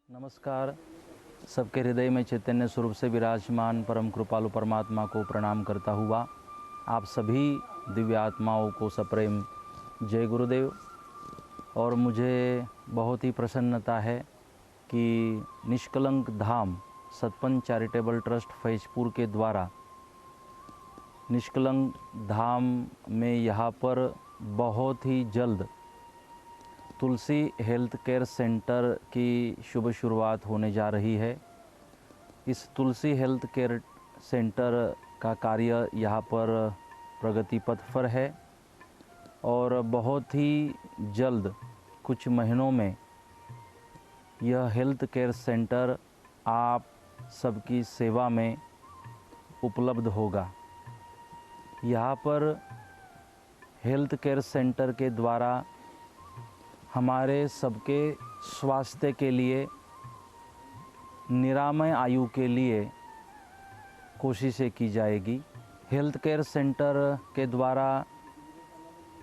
नमस्कार। सबके हृदय में चैतन्य स्वरूप से विराजमान परम कृपालु परमात्मा को प्रणाम करता हुआ आप सभी दिव्य आत्माओं को सप्रेम जय गुरुदेव। और मुझे बहुत ही प्रसन्नता है कि निष्कलंक धाम सतपंच चैरिटेबल ट्रस्ट फैजपुर के द्वारा निष्कलंक धाम में यहाँ पर बहुत ही जल्द तुलसी हेल्थ केयर सेंटर की शुभ शुरुआत होने जा रही है। इस तुलसी हेल्थ केयर सेंटर का कार्य यहाँ पर प्रगति पथ पर है और बहुत ही जल्द कुछ महीनों में यह हेल्थ केयर सेंटर आप सबकी सेवा में उपलब्ध होगा। यहाँ पर हेल्थ केयर सेंटर के द्वारा हमारे सबके स्वास्थ्य के लिए, निरामय आयु के लिए कोशिशें की जाएगी। हेल्थ केयर सेंटर के द्वारा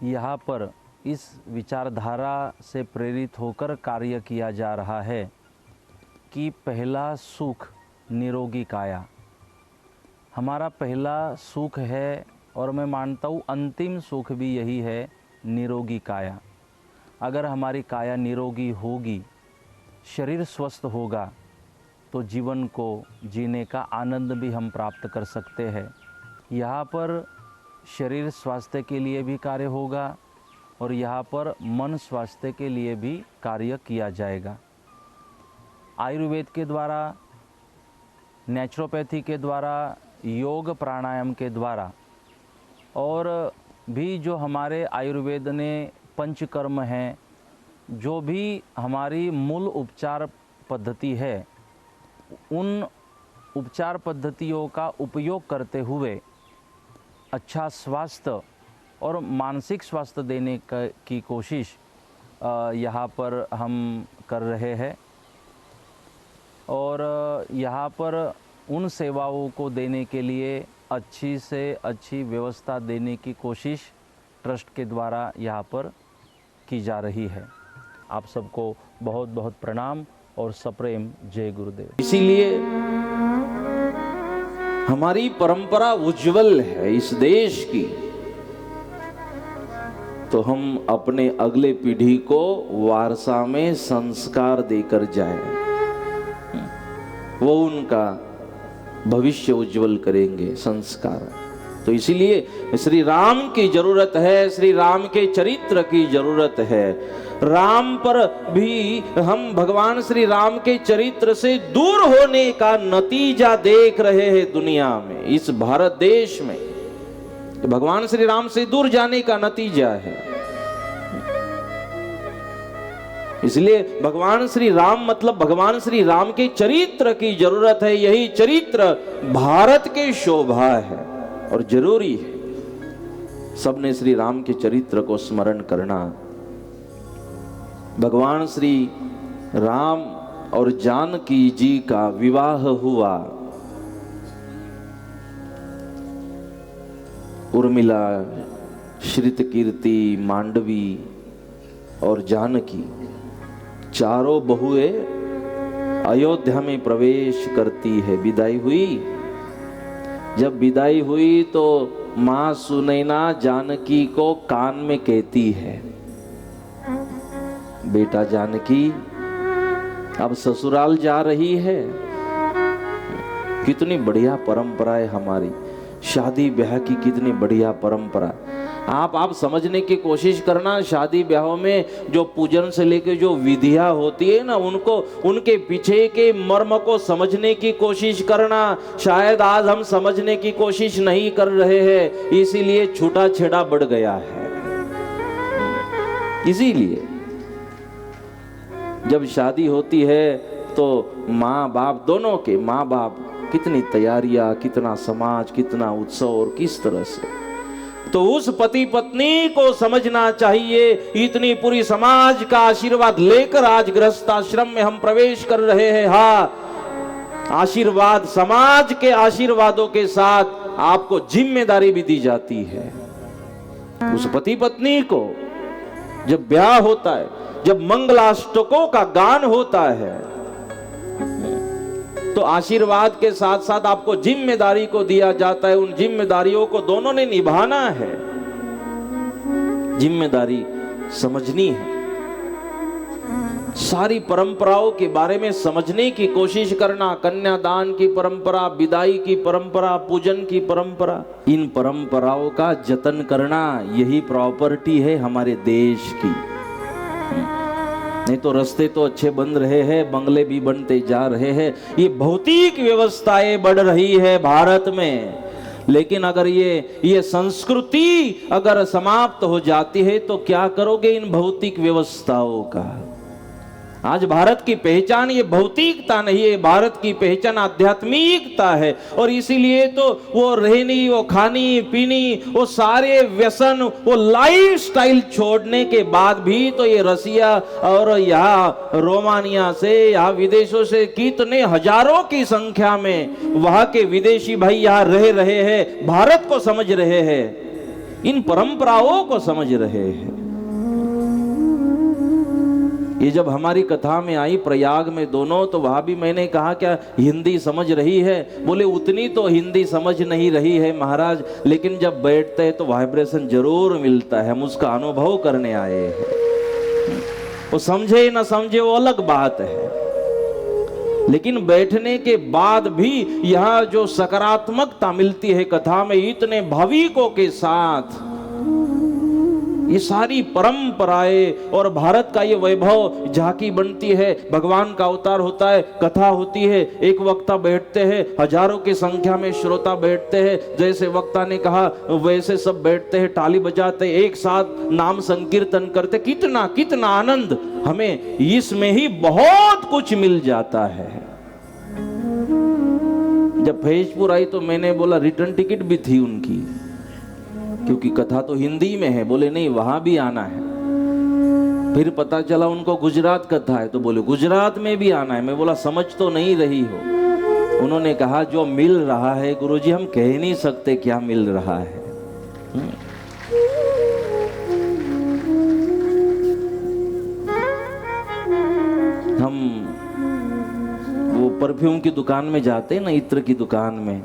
यहाँ पर इस विचारधारा से प्रेरित होकर कार्य किया जा रहा है कि पहला सुख निरोगी काया हमारा पहला सुख है और मैं मानता हूँ अंतिम सुख भी यही है, निरोगी काया। अगर हमारी काया निरोगी होगी, शरीर स्वस्थ होगा तो जीवन को जीने का आनंद भी हम प्राप्त कर सकते हैं। यहाँ पर शरीर स्वास्थ्य के लिए भी कार्य होगा और यहाँ पर मन स्वास्थ्य के लिए भी कार्य किया जाएगा। आयुर्वेद के द्वारा, नेचुरोपैथी के द्वारा, योग प्राणायाम के द्वारा और भी जो हमारे आयुर्वेद ने पंचकर्म हैं, जो भी हमारी मूल उपचार पद्धति है, उन उपचार पद्धतियों का उपयोग करते हुए अच्छा स्वास्थ्य और मानसिक स्वास्थ्य देने की कोशिश यहाँ पर हम कर रहे हैं। और यहाँ पर उन सेवाओं को देने के लिए अच्छी से अच्छी व्यवस्था देने की कोशिश ट्रस्ट के द्वारा यहाँ पर की जा रही है। आप सबको बहुत बहुत प्रणाम और सप्रेम जय गुरुदेव। इसीलिए हमारी परंपरा उज्जवल है इस देश की, तो हम अपने अगले पीढ़ी को वारसा में संस्कार देकर जाएं, वो उनका भविष्य उज्जवल करेंगे संस्कार। तो इसीलिए श्री राम की जरूरत है, श्री राम के चरित्र की जरूरत है। राम पर भी हम भगवान श्री राम के चरित्र से दूर होने का नतीजा देख रहे हैं दुनिया में, इस भारत देश में भगवान श्री राम से दूर जाने का नतीजा है। इसलिए भगवान श्री राम मतलब भगवान श्री राम के चरित्र की जरूरत है। यही चरित्र भारत के शोभा है और जरूरी है सबने श्री राम के चरित्र को स्मरण करना। भगवान श्री राम और जानकी जी का विवाह हुआ। उर्मिला, श्रितकीर्ति, मांडवी और जानकी चारों बहुएं अयोध्या में प्रवेश करती है। विदाई हुई, जब विदाई हुई तो मां सुनैना जानकी को कान में कहती है, बेटा जानकी अब ससुराल जा रही है। कितनी बढ़िया परंपरा है हमारी, शादी ब्याह की कितनी बढ़िया परंपरा। आप समझने की कोशिश करना, शादी ब्याहों में जो पूजन से लेके जो विधियां होती है ना, उनको उनके पीछे के मर्म को समझने की कोशिश करना। शायद आज हम समझने की कोशिश नहीं कर रहे हैं, इसीलिए छूटा छेड़ा बढ़ गया है। इसीलिए जब शादी होती है तो माँ बाप दोनों के, माँ बाप कितनी तैयारियां, कितना समाज, कितना उत्सव और किस तरह से, तो उस पति पत्नी को समझना चाहिए। इतनी पूरी समाज का आशीर्वाद लेकर आज गृहस्थाश्रम में हम प्रवेश कर रहे हैं। हाँ, आशीर्वाद, समाज के आशीर्वादों के साथ आपको जिम्मेदारी भी दी जाती है। उस पति पत्नी को जब ब्याह होता है, जब मंगलाष्टकों का गान होता है, तो आशीर्वाद के साथ साथ आपको जिम्मेदारी को दिया जाता है, उन जिम्मेदारियों को दोनों ने निभाना है। जिम्मेदारी समझनी है, सारी परंपराओं के बारे में समझने की कोशिश करना, कन्यादान की परंपरा, विदाई की परंपरा, पूजन की परंपरा, इन परंपराओं का जतन करना, यही प्रॉपर्टी है हमारे देश की। नहीं तो रास्ते तो अच्छे बन रहे हैं, बंगले भी बनते जा रहे हैं, ये भौतिक व्यवस्थाएं बढ़ रही है भारत में, लेकिन अगर ये संस्कृति अगर समाप्त हो जाती है तो क्या करोगे इन भौतिक व्यवस्थाओं का। आज भारत की पहचान ये भौतिकता नहीं है, भारत की पहचान आध्यात्मिकता है। और इसीलिए तो वो रहनी, वो खानी पीनी, वो सारे व्यसन, वो लाइफस्टाइल छोड़ने के बाद भी तो ये रसिया और यहाँ रोमानिया से, यहाँ विदेशों से कितने हजारों की संख्या में वहां के विदेशी भाई यहाँ रह रहे हैं, भारत को समझ रहे हैं, इन परंपराओं को समझ रहे हैं। ये जब हमारी कथा में आई प्रयाग में दोनों, तो वहां भी मैंने कहा क्या हिंदी समझ रही है? बोले उतनी तो हिंदी समझ नहीं रही है महाराज, लेकिन जब बैठते हैं तो वाइब्रेशन जरूर मिलता है, हम उसका अनुभव करने आए हैं। वो समझे न समझे वो अलग बात है, लेकिन बैठने के बाद भी यहाँ जो सकारात्मकता मिलती है कथा में, इतने भाविकों के साथ ये सारी परंपराएं और भारत का ये वैभव झांकी बनती है, भगवान का अवतार होता है, कथा होती है, एक वक्ता बैठते हैं, हजारों की संख्या में श्रोता बैठते हैं, जैसे वक्ता ने कहा वैसे सब बैठते हैं, ताली बजाते, एक साथ नाम संकीर्तन करते, कितना कितना आनंद हमें इसमें ही बहुत कुछ मिल जाता है। जब फैजपुर आई तो मैंने बोला रिटर्न टिकट भी थी उनकी, क्योंकि कथा तो हिंदी में है, बोले नहीं वहां भी आना है। फिर पता चला उनको गुजरात कथा है, तो बोले गुजरात में भी आना है। मैं बोला समझ तो नहीं रही हो। उन्होंने कहा जो मिल रहा है गुरुजी हम कह नहीं सकते क्या मिल रहा है। हम वो परफ्यूम की दुकान में जाते हैं ना, इत्र की दुकान में,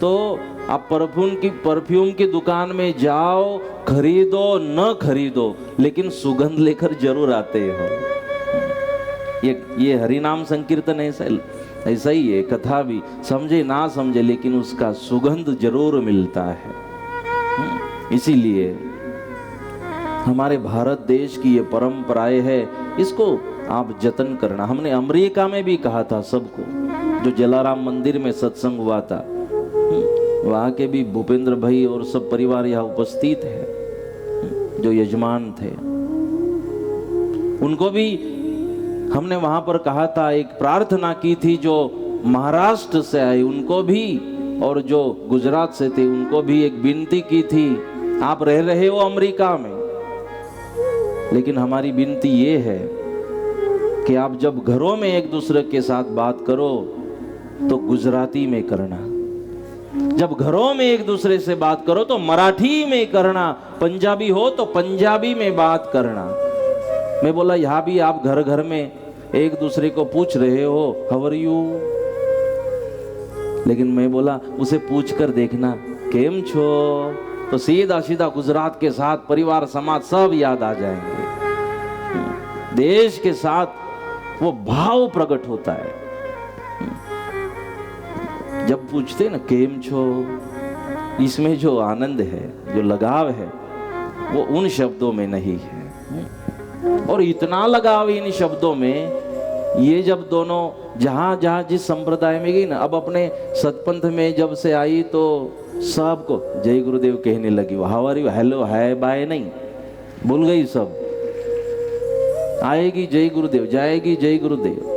तो आप परफ्यूम की दुकान में जाओ, खरीदो न खरीदो, लेकिन सुगंध लेकर जरूर आते हो। ये हरि नाम संकीर्तन ऐसा ही है, कथा भी समझे ना समझे लेकिन उसका सुगंध जरूर मिलता है। इसीलिए हमारे भारत देश की ये परंपराएं है, इसको आप जतन करना। हमने अमेरिका में भी कहा था सबको, जो जलाराम मंदिर में सत्संग हुआ था, वहाँ के भी भूपेंद्र भाई और सब परिवार यहाँ उपस्थित है, जो यजमान थे, उनको भी हमने वहाँ पर कहा था, एक प्रार्थना की थी, जो महाराष्ट्र से आए उनको भी और जो गुजरात से थे उनको भी एक विनती की थी। आप रह रहे हो अमेरिका में, लेकिन हमारी विनती ये है कि आप जब घरों में एक दूसरे के साथ बात करो तो गुजराती में करना, जब घरों में एक दूसरे से बात करो तो मराठी में करना, पंजाबी हो तो पंजाबी में बात करना। मैं बोला यहाँ भी आप घर घर में एक दूसरे को पूछ रहे हो हाउ आर यू, लेकिन मैं बोला उसे पूछ कर देखना केम छो, तो सीधा सीधा गुजरात के साथ परिवार समाज सब याद आ जाएंगे। देश के साथ वो भाव प्रकट होता है। जब पूछते ना केम छो, इसमें जो आनंद है, जो लगाव है, वो उन शब्दों में नहीं है। और इतना लगाव इन शब्दों में, ये जब दोनों जहां जहां जिस संप्रदाय में गई ना, अब अपने सतपंथ में जब से आई तो सबको जय गुरुदेव कहने लगी। हाउ आर यू, हेलो है बाय नहीं, भूल गई सब। आएगी जय गुरुदेव, जाएगी जय गुरुदेव।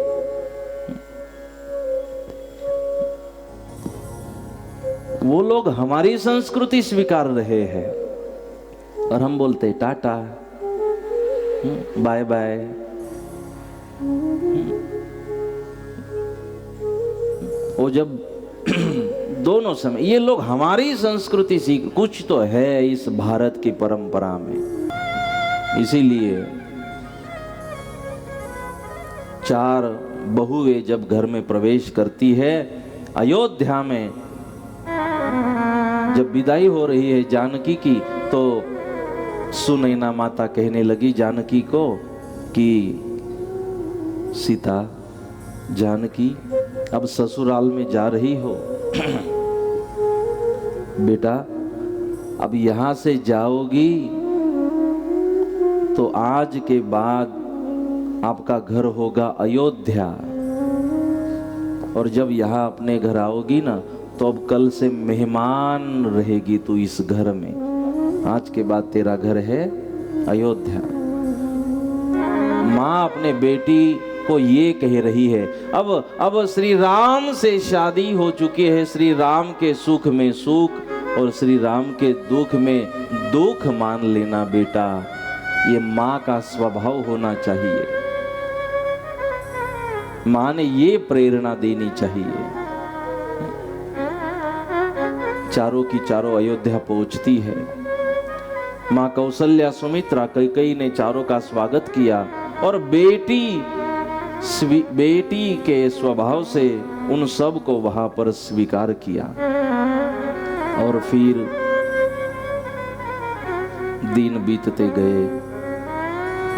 वो लोग हमारी संस्कृति स्वीकार रहे हैं और हम बोलते टाटा बाय बाय। वो जब दोनों समय ये लोग हमारी संस्कृति सीख, कुछ तो है इस भारत की परंपरा में। इसीलिए 4 बहुएं जब घर में प्रवेश करती है अयोध्या में, जब विदाई हो रही है जानकी की, तो सुनैना माता कहने लगी जानकी को कि सीता, जानकी अब ससुराल में जा रही हो बेटा, अब यहां से जाओगी तो आज के बाद आपका घर होगा अयोध्या, और जब यहां अपने घर आओगी ना तो अब कल से मेहमान रहेगी तू इस घर में, आज के बाद तेरा घर है अयोध्या। माँ अपने बेटी को ये कह रही है। अब श्री राम से शादी हो चुकी है, श्री राम के सुख में सुख और श्री राम के दुख में दुख मान लेना बेटा, ये माँ का स्वभाव होना चाहिए। माँ ने ये प्रेरणा देनी चाहिए। चारों की चारों अयोध्या पहुंचती है। माँ कौशल्या, सुमित्रा, कैकेयी ने चारों का स्वागत किया और बेटी के स्वभाव से उन सब को वहां पर स्वीकार किया। और फिर दिन बीतते गए,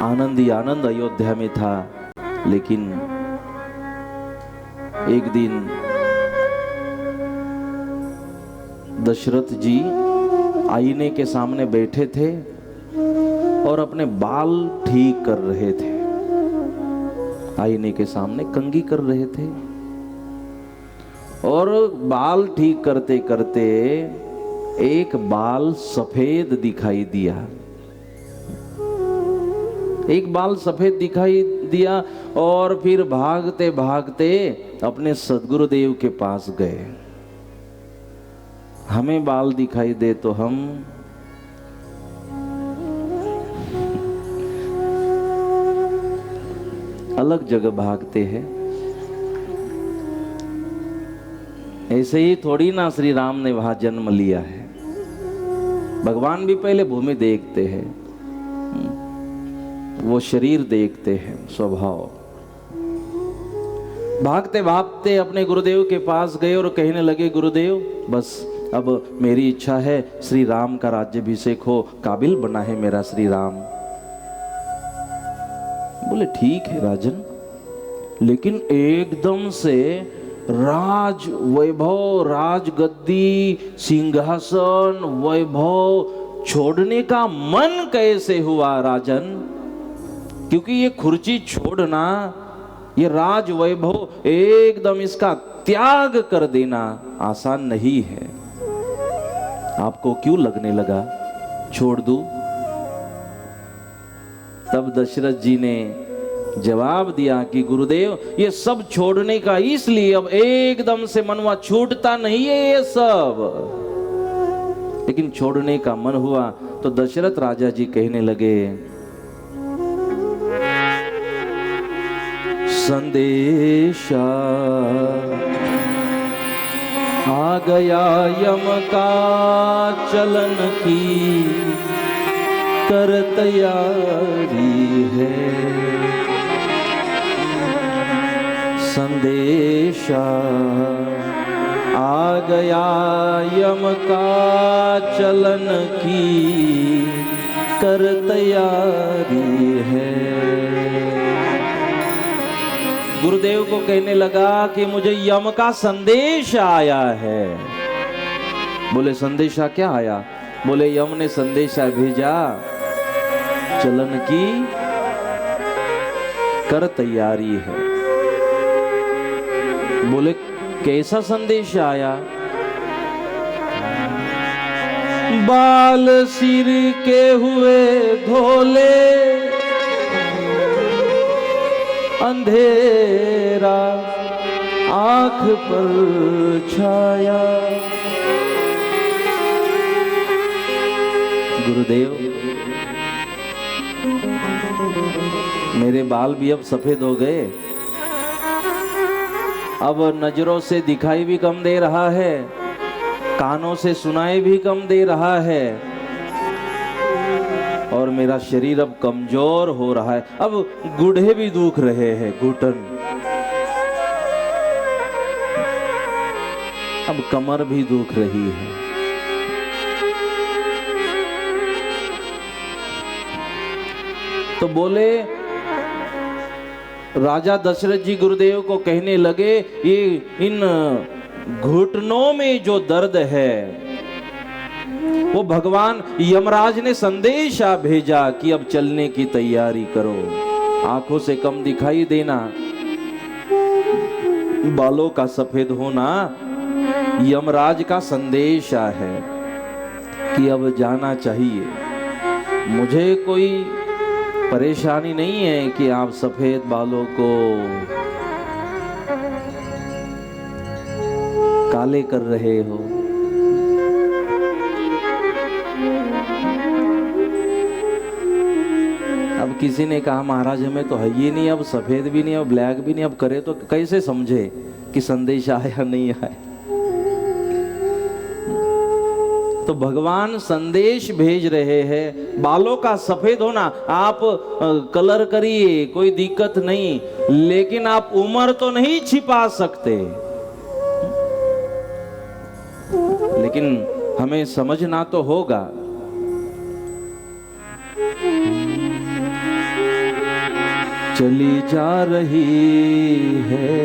आनंद ही आनंद अयोध्या में था। लेकिन एक दिन दशरथ जी आईने के सामने बैठे थे और अपने बाल ठीक कर रहे थे। आईने के सामने कंघी कर रहे थे और बाल ठीक करते करते एक बाल सफेद दिखाई दिया। एक बाल सफेद दिखाई दिया और फिर भागते भागते अपने सद्गुरुदेव के पास गए। हमें बाल दिखाई दे तो हम अलग जगह भागते हैं। ऐसे ही थोड़ी ना श्री राम ने वहां जन्म लिया है। भगवान भी पहले भूमि देखते हैं, वो शरीर देखते हैं, स्वभाव। भागते भागते अपने गुरुदेव के पास गए और कहने लगे, गुरुदेव बस अब मेरी इच्छा है श्री राम का राज्याभिषेक हो, काबिल बना है मेरा श्री राम। बोले ठीक है राजन, लेकिन एकदम से राज वैभव, राजगद्दी, सिंहासन, वैभव छोड़ने का मन कैसे हुआ राजन? क्योंकि ये खुर्ची छोड़ना, ये राज वैभव एकदम इसका त्याग कर देना आसान नहीं है। आपको क्यों लगने लगा छोड़ दूं? तब दशरथ जी ने जवाब दिया कि गुरुदेव ये सब छोड़ने का इसलिए अब एकदम से मनवा छूटता नहीं है ये सब, लेकिन छोड़ने का मन हुआ तो दशरथ राजा जी कहने लगे, संदेशा आ गया यम का, चलन की कर तैयारी है। संदेशा आ गया यम का, चलन की कर तैयारी है। गुरुदेव को कहने लगा कि मुझे यम का संदेश आया है। बोले संदेशा क्या आया? बोले यम ने संदेशा भेजा, चलन की कर तैयारी है। बोले कैसा संदेश आया? बाल सिर के हुए धोले, अंधेरा आंख पर छाया। गुरुदेव मेरे बाल भी अब सफेद हो गए, अब नजरों से दिखाई भी कम दे रहा है, कानों से सुनाई भी कम दे रहा है। और मेरा शरीर अब कमजोर हो रहा है, अब गुढ़े भी दुख रहे हैं, घुटन, अब कमर भी दुख रही है। तो बोले, राजा दशरथ जी गुरुदेव को कहने लगे, ये इन घुटनों में जो दर्द है वो भगवान यमराज ने संदेशा भेजा कि अब चलने की तैयारी करो, आंखों से कम दिखाई देना, बालों का सफेद होना यमराज का संदेशा है कि अब जाना चाहिए। मुझे कोई परेशानी नहीं है कि आप सफेद बालों को काले कर रहे हो। अब किसी ने कहा महाराज हमें तो है ही नहीं, अब सफेद भी नहीं, अब ब्लैक भी नहीं, अब करे तो कैसे समझे कि संदेश आया नहीं आया। तो भगवान संदेश भेज रहे हैं, बालों का सफेद होना आप कलर करिए, कोई दिक्कत नहीं, लेकिन आप उम्र तो नहीं छिपा सकते। लेकिन हमें समझना तो होगा। चली जा रही है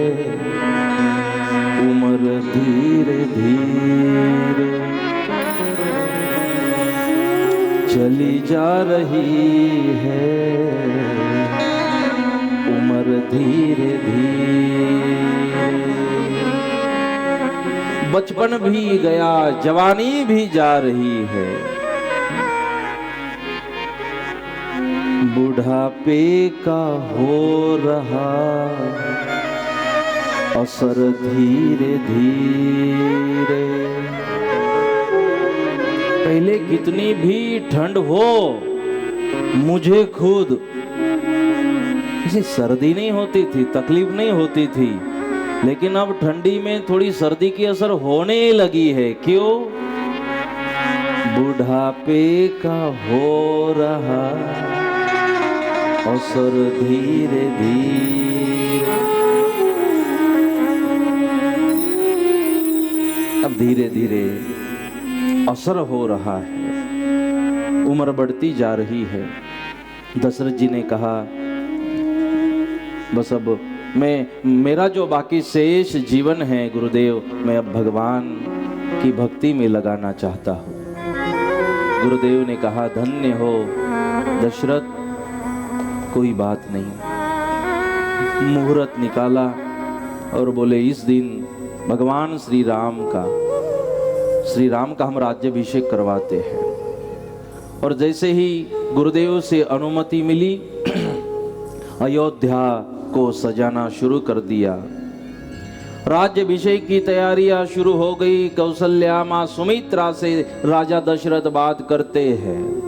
उम्र धीरे धीरे, चली जा रही है उम्र धीरे धीरे, बचपन भी गया, जवानी भी जा रही है, बुढ़ापे का हो रहा असर धीरे धीरे। पहले कितनी भी ठंड हो, मुझे खुद किसी सर्दी नहीं होती थी, तकलीफ नहीं होती थी, लेकिन अब ठंडी में थोड़ी सर्दी की असर होने लगी है। क्यों? बुढ़ापे का हो रहा असर धीरे धीरे, अब धीरे धीरे असर हो रहा है, उम्र बढ़ती जा रही है। दशरथ जी ने कहा बस अब मेरा जो बाकी शेष जीवन है गुरुदेव, मैं अब भगवान की भक्ति में लगाना चाहता हूँ। गुरुदेव ने कहा धन्य हो दशरथ, कोई बात नहीं। मुहूर्त निकाला और बोले इस दिन भगवान श्री राम का हम राज्याभिषेक करवाते हैं। और जैसे ही गुरुदेव से अनुमति मिली, अयोध्या को सजाना शुरू कर दिया। राज्याभिषेक की तैयारियां शुरू हो गई। कौशल्या मां सुमित्रा से राजा दशरथ बात करते हैं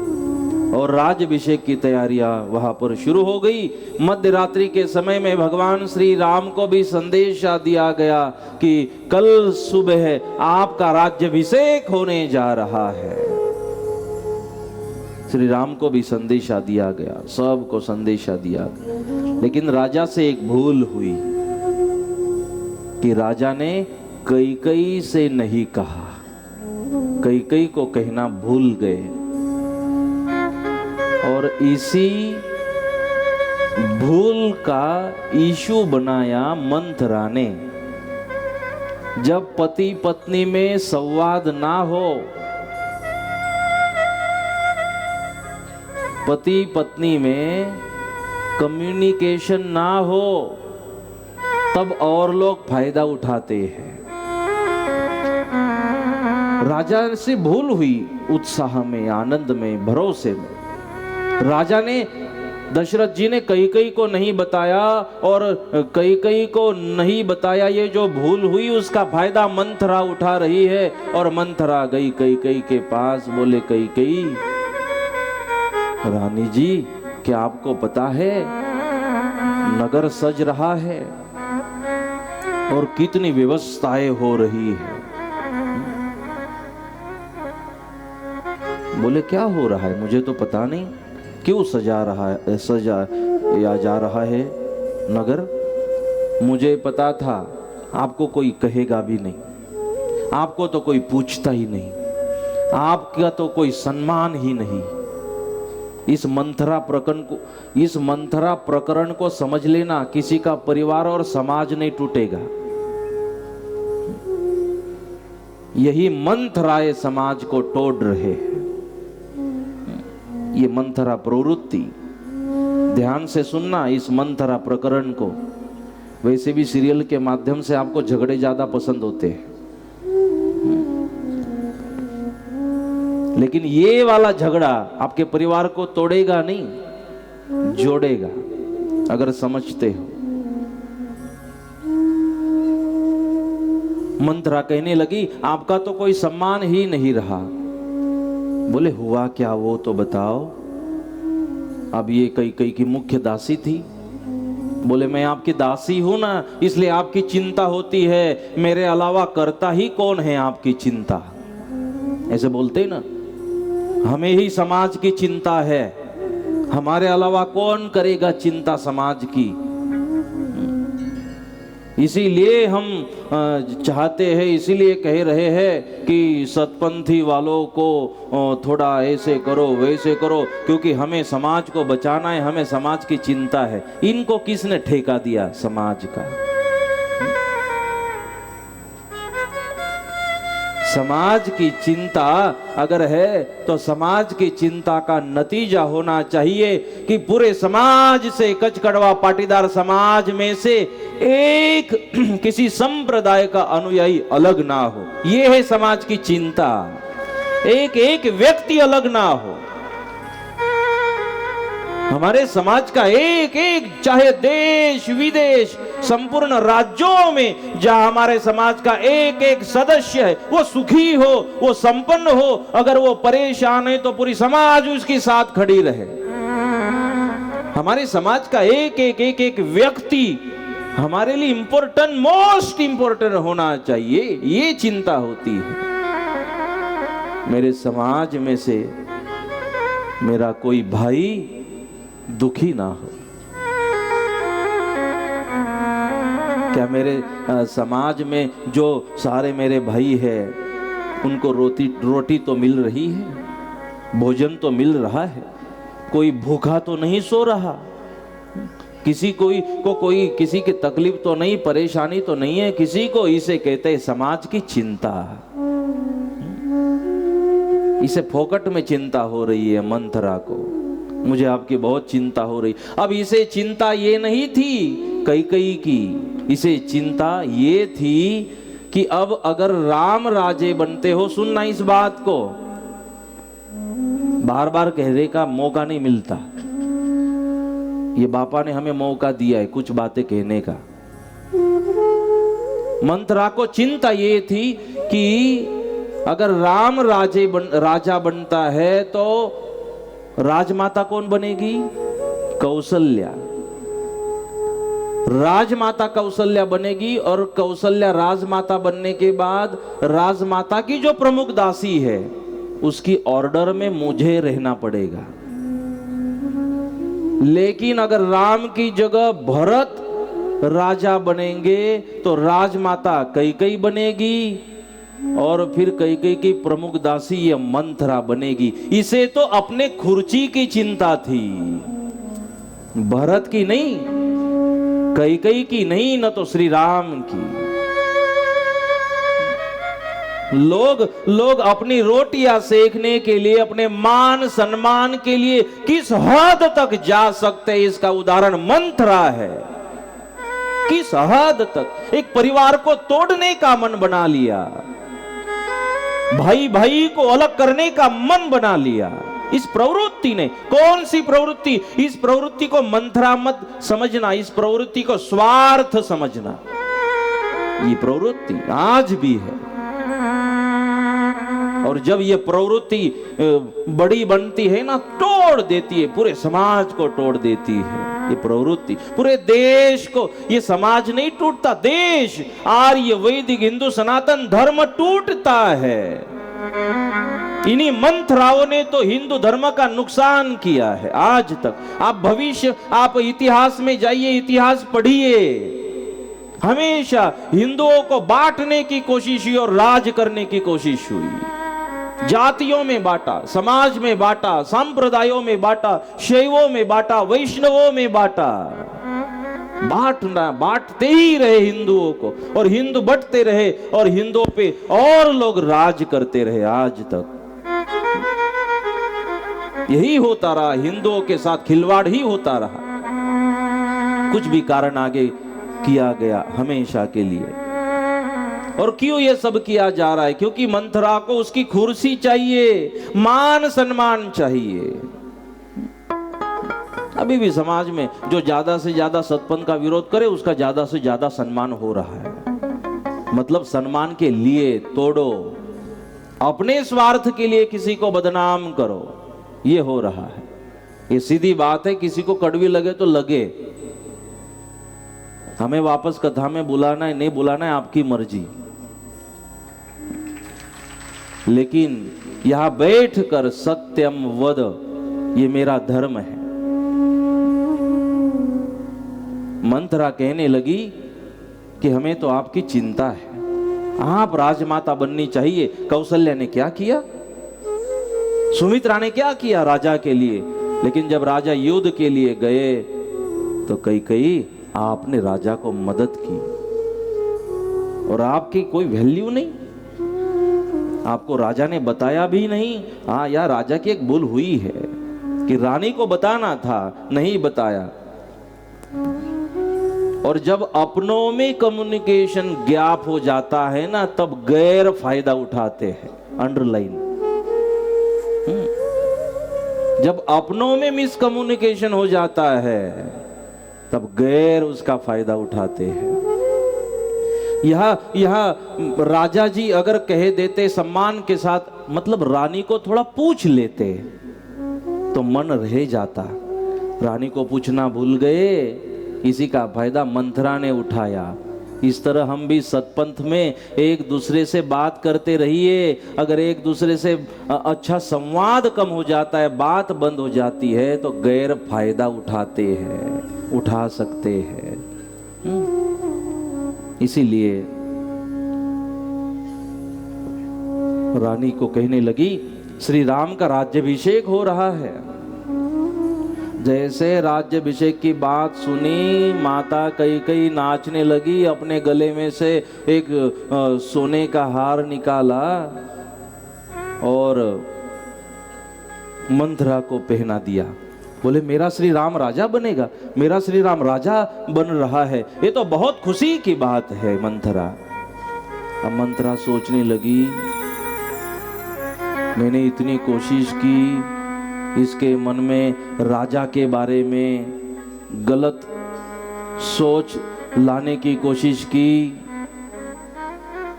और राज्याभिषेक की तैयारियां वहां पर शुरू हो गई। मध्य रात्रि के समय में भगवान श्री राम को भी संदेशा दिया गया कि कल सुबह आपका राज्याभिषेक होने जा रहा है। श्री राम को भी संदेशा दिया गया, सबको संदेशा दिया गया। लेकिन राजा से एक भूल हुई कि राजा ने कैकेयी से नहीं कहा, कैकेयी को कहना भूल गए। और इसी भूल का इशू बनाया मंथरा ने। जब पति पत्नी में संवाद ना हो, पति पत्नी में कम्युनिकेशन ना हो, तब और लोग फायदा उठाते हैं। राजा से भूल हुई, उत्साह में, आनंद में, भरोसे में। राजा ने, दशरथ जी ने कैकेयी को नहीं बताया और कैकेयी को नहीं बताया, ये जो भूल हुई उसका फायदा मंथरा उठा रही है। और मंथरा गई कैकेयी के पास, बोले कैकेयी रानी जी, क्या आपको पता है नगर सज रहा है और कितनी व्यवस्थाएं हो रही है? बोले क्या हो रहा है, मुझे तो पता नहीं। क्यों सजाया जा रहा है नगर? मुझे पता था आपको कोई कहेगा भी नहीं, आपको तो कोई पूछता ही नहीं, आपका तो कोई सम्मान ही नहीं। इस मंथरा प्रकरण को समझ लेना, किसी का परिवार और समाज नहीं टूटेगा। यही मंथराए समाज को तोड़ रहे हैं, ये मंथरा प्रवृत्ति। ध्यान से सुनना इस मंथरा प्रकरण को। वैसे भी सीरियल के माध्यम से आपको झगड़े ज्यादा पसंद होते हैं, लेकिन ये वाला झगड़ा आपके परिवार को तोड़ेगा नहीं, जोड़ेगा, अगर समझते हो। मंथरा कहने लगी आपका तो कोई सम्मान ही नहीं रहा। बोले हुआ क्या वो तो बताओ। अब ये कई की मुख्य दासी थी। बोले मैं आपकी दासी हूं ना, इसलिए आपकी चिंता होती है, मेरे अलावा करता ही कौन है आपकी चिंता। ऐसे बोलते ना, हमें ही समाज की चिंता है, हमारे अलावा कौन करेगा चिंता समाज की। इसीलिए हम चाहते हैं, इसीलिए कह रहे हैं कि सतपंथी वालों को थोड़ा ऐसे करो वैसे करो, क्योंकि हमें समाज को बचाना है, हमें समाज की चिंता है। इनको किसने ठेका दिया समाज का? समाज की चिंता अगर है तो समाज की चिंता का नतीजा होना चाहिए कि पूरे समाज से, कचकड़वा पाटीदार समाज में से एक किसी संप्रदाय का अनुयायी अलग ना हो। यह है समाज की चिंता। एक एक व्यक्ति अलग ना हो। हमारे समाज का एक एक, चाहे देश विदेश संपूर्ण राज्यों में जहां हमारे समाज का एक एक सदस्य है, वो सुखी हो, वो संपन्न हो, अगर वो परेशान है तो पूरी समाज उसके साथ खड़ी रहे। हमारे समाज का एक व्यक्ति हमारे लिए इंपॉर्टेंट, मोस्ट इंपॉर्टेंट होना चाहिए, ये चिंता होती है। मेरे समाज में से मेरा कोई भाई दुखी ना हो। क्या मेरे समाज में जो सारे मेरे भाई हैं उनको रोटी तो मिल रही है, भोजन तो मिल रहा है, कोई भूखा तो नहीं सो रहा, किसी किसी की तकलीफ तो नहीं, परेशानी तो नहीं है किसी को। इसे कहते हैं समाज की चिंता। इसे फोकट में चिंता हो रही है मंथरा को। मुझे आपकी बहुत चिंता हो रही। अब इसे चिंता ये नहीं थी कई की, इसे चिंता ये थी कि अब अगर राम राजे बनते हो, सुनना इस बात को, बार बार कहने का मौका नहीं मिलता। ये बापा ने हमें मौका दिया है कुछ बातें कहने का। मंथरा को चिंता ये थी कि अगर राम राजा बनता है तो राजमाता कौन बनेगी? कौशल्या। राजमाता कौशल्या बनेगी, और कौशल्या राजमाता बनने के बाद राजमाता की जो प्रमुख दासी है उसकी ऑर्डर में मुझे रहना पड़ेगा। लेकिन अगर राम की जगह भरत राजा बनेंगे तो राजमाता कैकेयी बनेगी, और फिर कैकेयी की प्रमुख दासी ये मंथरा बनेगी। इसे तो अपने खुर्ची की चिंता थी, भरत की नहीं, कैकेयी की नहीं, न तो श्री राम की। लोग अपनी रोटियां सेकने के लिए, अपने मान सम्मान के लिए किस हद तक जा सकते हैं, इसका उदाहरण मंथरा है। किस हद तक एक परिवार को तोड़ने का मन बना लिया, भाई भाई को अलग करने का मन बना लिया इस प्रवृत्ति ने। कौन सी प्रवृत्ति? इस प्रवृत्ति को मंथरा मत समझना, इस प्रवृत्ति को स्वार्थ समझना। ये प्रवृत्ति आज भी है, और जब ये प्रवृत्ति बड़ी बनती है ना, तोड़ देती है, पूरे समाज को तोड़ देती है ये प्रवृत्ति, पूरे देश को। ये समाज नहीं टूटता, देश, आर्य वैदिक हिंदू सनातन धर्म टूटता है। इन्हीं मंथराओं ने तो हिंदू धर्म का नुकसान किया है आज तक। आप भविष्य, आप इतिहास में जाइए, इतिहास पढ़िए, हमेशा हिंदुओं को बांटने की कोशिश हुई और राज करने की कोशिश हुई। जातियों में बांटा, समाज में बांटा, संप्रदायों में बांटा, शैवों में बांटा, वैष्णवों में बांटा। बांटना, बांटते ही रहे हिंदुओं को, और हिंदू बंटते रहे और हिंदुओं पे और लोग राज करते रहे आज तक। यही होता रहा, हिंदुओं के साथ खिलवाड़ ही होता रहा। कुछ भी कारण आगे किया गया हमेशा के लिए। और क्यों ये सब किया जा रहा है? क्योंकि मंथरा को उसकी कुर्सी चाहिए, मान सम्मान चाहिए। अभी भी समाज में जो ज्यादा से ज्यादा सतपंथ का विरोध करे, उसका ज्यादा से ज्यादा सम्मान हो रहा है। मतलब सम्मान के लिए तोड़ो, अपने स्वार्थ के लिए किसी को बदनाम करो, ये हो रहा है। ये सीधी बात है, किसी को कड़वी लगे तो लगे। हमें वापस कथा में बुलाना है, नहीं बुलाना है, आपकी मर्जी। लेकिन यहां बैठकर सत्यम वद, ये मेरा धर्म है। मंथरा कहने लगी कि हमें तो आपकी चिंता है, आप राजमाता बननी चाहिए। कौशल्या ने क्या किया, सुमित्रा ने क्या किया राजा के लिए। लेकिन जब राजा युद्ध के लिए गए तो कई आपने राजा को मदद की, और आपकी कोई वैल्यू नहीं, आपको राजा ने बताया भी नहीं। हाँ यार, राजा की एक भूल हुई है कि रानी को बताना था, नहीं बताया। और जब अपनों में कम्युनिकेशन गैप हो जाता है ना, तब गैर फायदा उठाते हैं। अंडरलाइन, जब अपनों में मिसकम्युनिकेशन हो जाता है, तब गैर उसका फायदा उठाते हैं। यह राजा जी अगर कह देते सम्मान के साथ, मतलब रानी को थोड़ा पूछ लेते तो मन रह जाता। रानी को पूछना भूल गए, इसी का फायदा मंथरा ने उठाया। इस तरह हम भी सतपंथ में एक दूसरे से बात करते रहिए। अगर एक दूसरे से अच्छा संवाद कम हो जाता है, बात बंद हो जाती है, तो गैर फायदा उठाते हैं, उठा सकते हैं। इसीलिए रानी को कहने लगी, श्री राम का राज्याभिषेक हो रहा है। जैसे राज्याभिषेक की बात सुनी, माता कई नाचने लगी, अपने गले में से एक सोने का हार निकाला और मंथरा को पहना दिया। बोले, मेरा श्री राम राजा बनेगा, मेरा श्री राम राजा बन रहा है, ये तो बहुत खुशी की बात है मंथरा। अब मंथरा सोचने लगी, मैंने इतनी कोशिश की, इसके मन में राजा के बारे में गलत सोच लाने की कोशिश की,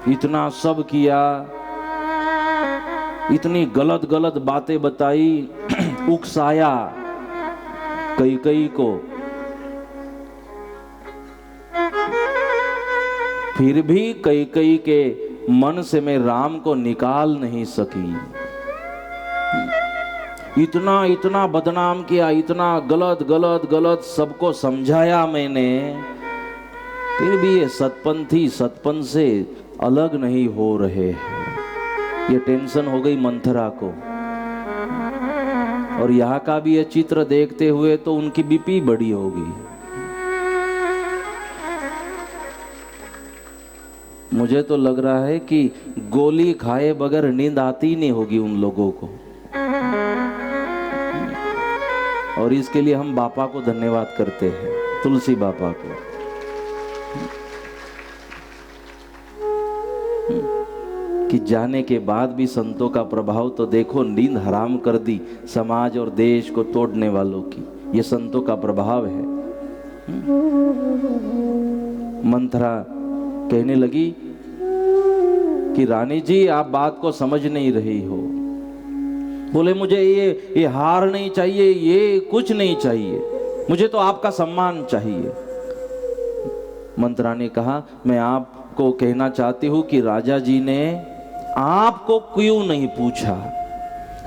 इतना सब किया, इतनी गलत गलत बातें बताई, उकसाया कई को, फिर भी कई के मन से मैं राम को निकाल नहीं सकी। इतना बदनाम किया, इतना गलत सबको समझाया मैंने, फिर भी ये सतपंथी सतपंथ से अलग नहीं हो रहे हैं। ये टेंशन हो गई मंथरा को। और यहाँ का भी ये चित्र देखते हुए तो उनकी बीपी बड़ी होगी। मुझे तो लग रहा है कि गोली खाए बगैर नींद आती नहीं होगी उन लोगों को। और इसके लिए हम बापा को धन्यवाद करते हैं, तुलसी बापा को, कि जाने के बाद भी संतों का प्रभाव तो देखो, नींद हराम कर दी समाज और देश को तोड़ने वालों की। ये संतों का प्रभाव है। मंथरा कहने लगी कि रानी जी, आप बात को समझ नहीं रही हो। बोले, मुझे ये हार नहीं चाहिए, ये कुछ नहीं चाहिए, मुझे तो आपका सम्मान चाहिए। मंथरा ने कहा, मैं आपको कहना चाहती हूँ कि राजा जी ने आपको क्यों नहीं पूछा,